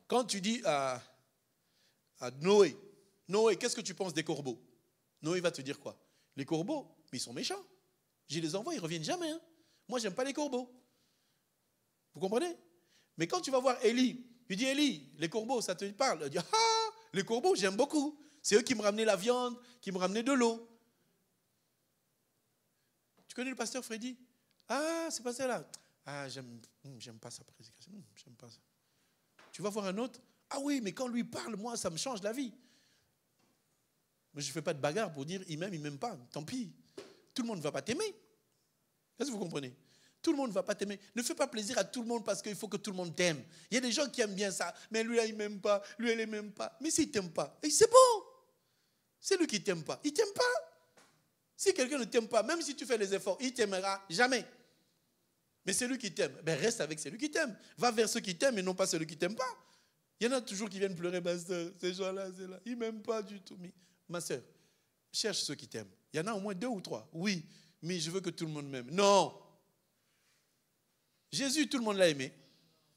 Quand tu dis à Noé, Noé, qu'est-ce que tu penses des corbeaux? Noé va te dire quoi? Les corbeaux, mais ils sont méchants. Je les envoie, ils ne reviennent jamais. Hein. Moi, je n'aime pas les corbeaux. Vous comprenez? Mais quand tu vas voir Élie, tu dis, Élie, les corbeaux, ça te parle? Il dit, ah, les corbeaux, j'aime beaucoup. C'est eux qui me ramenaient la viande, qui me ramenaient de l'eau. Tu connais le pasteur Freddy? Ah, c'est pas ça là. Ah, j'aime pas sa prédication. J'aime pas ça. Tu vas voir un autre. Ah oui, mais quand lui parle, moi, ça me change la vie. Mais je ne fais pas de bagarre pour dire il m'aime pas. Tant pis. Tout le monde ne va pas t'aimer. Est-ce que vous comprenez? Tout le monde ne va pas t'aimer. Ne fais pas plaisir à tout le monde parce qu'il faut que tout le monde t'aime. Il y a des gens qui aiment bien ça. Mais lui, là, il ne m'aime pas. Lui, elle ne m'aime pas. Mais s'il ne t'aime pas, c'est bon. C'est lui qui ne t'aime pas. Il ne t'aime pas. Si quelqu'un ne t'aime pas, même si tu fais les efforts, il ne t'aimera jamais. Mais celui qui t'aime, reste avec celui qui t'aime. Va vers ceux qui t'aiment et non pas celui qui ne t'aime pas. Il y en a toujours qui viennent pleurer, ma soeur, ces gens-là, ils ne m'aiment pas du tout. Mais, ma soeur, cherche ceux qui t'aiment. Il y en a au moins 2 ou 3. Oui, mais je veux que tout le monde m'aime. Non. Jésus, tout le monde l'a aimé.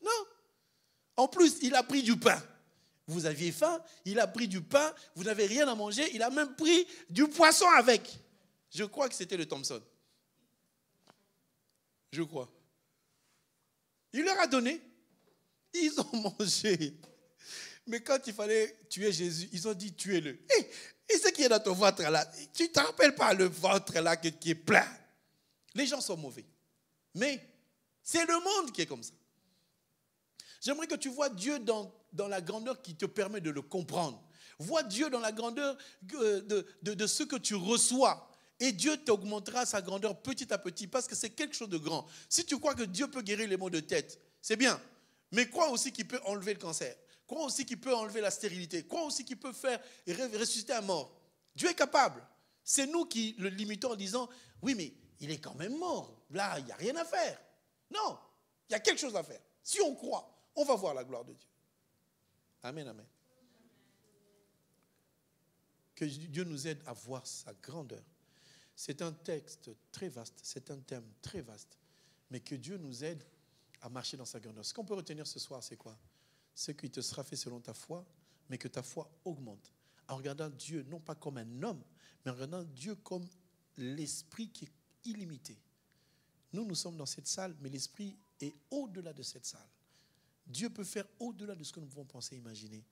Non. En plus, il a pris du pain. Vous aviez faim, il a pris du pain, vous n'avez rien à manger, il a même pris du poisson avec. Je crois que c'était le Thompson. Je crois. Il leur a donné. Ils ont mangé. Mais quand il fallait tuer Jésus, ils ont dit tuez-le. Et ce qui est dans ton ventre là, tu ne te rappelles pas le ventre là qui est plein. Les gens sont mauvais. Mais c'est le monde qui est comme ça. J'aimerais que tu vois Dieu dans la grandeur qui te permet de le comprendre. Vois Dieu dans la grandeur de ce que tu reçois. Et Dieu t'augmentera sa grandeur petit à petit parce que c'est quelque chose de grand. Si tu crois que Dieu peut guérir les maux de tête, c'est bien. Mais crois aussi qu'il peut enlever le cancer. Crois aussi qu'il peut enlever la stérilité. Crois aussi qu'il peut faire ressusciter un mort. Dieu est capable. C'est nous qui le limitons en disant, oui, mais il est quand même mort. Là, il n'y a rien à faire. Non, il y a quelque chose à faire. Si on croit, on va voir la gloire de Dieu. Amen, amen. Que Dieu nous aide à voir sa grandeur. C'est un texte très vaste, c'est un thème très vaste. Mais que Dieu nous aide à marcher dans sa grandeur. Ce qu'on peut retenir ce soir, c'est quoi? C'est qu'il te sera fait selon ta foi, mais que ta foi augmente. En regardant Dieu, non pas comme un homme, mais en regardant Dieu comme l'esprit qui est illimité. Nous sommes dans cette salle, mais l'esprit est au-delà de cette salle. Dieu peut faire au-delà de ce que nous pouvons penser et imaginer.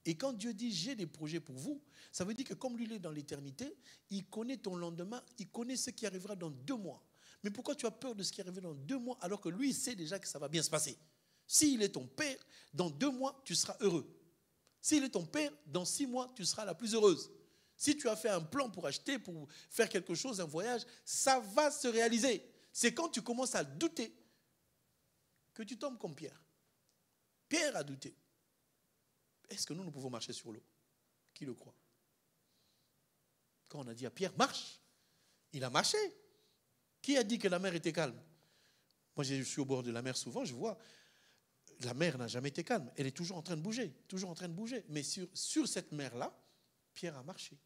Et quand Dieu dit « j'ai des projets pour vous », ça veut dire que comme lui il est dans l'éternité, il connaît ton lendemain, il connaît ce qui arrivera dans 2 mois. Mais pourquoi tu as peur de ce qui arrivera dans 2 mois alors que lui il sait déjà que ça va bien se passer? S'il est ton père, dans 2 mois, tu seras heureux. S'il est ton père, dans 6 mois, tu seras la plus heureuse. Si tu as fait un plan pour acheter, pour faire quelque chose, un voyage, ça va se réaliser. C'est quand tu commences à douter que tu tombes comme Pierre. Pierre a douté. Est-ce que nous pouvons marcher sur l'eau? Qui le croit? Quand on a dit à Pierre, marche, il a marché. Qui a dit que la mer était calme? Moi, je suis au bord de la mer souvent, je vois, la mer n'a jamais été calme. Elle est toujours en train de bouger, toujours en train de bouger. Mais sur cette mer-là, Pierre a marché.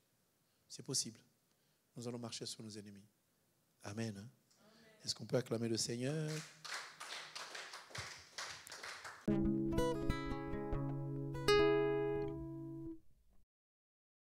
C'est possible. Nous allons marcher sur nos ennemis. Amen. Est-ce qu'on peut acclamer le Seigneur?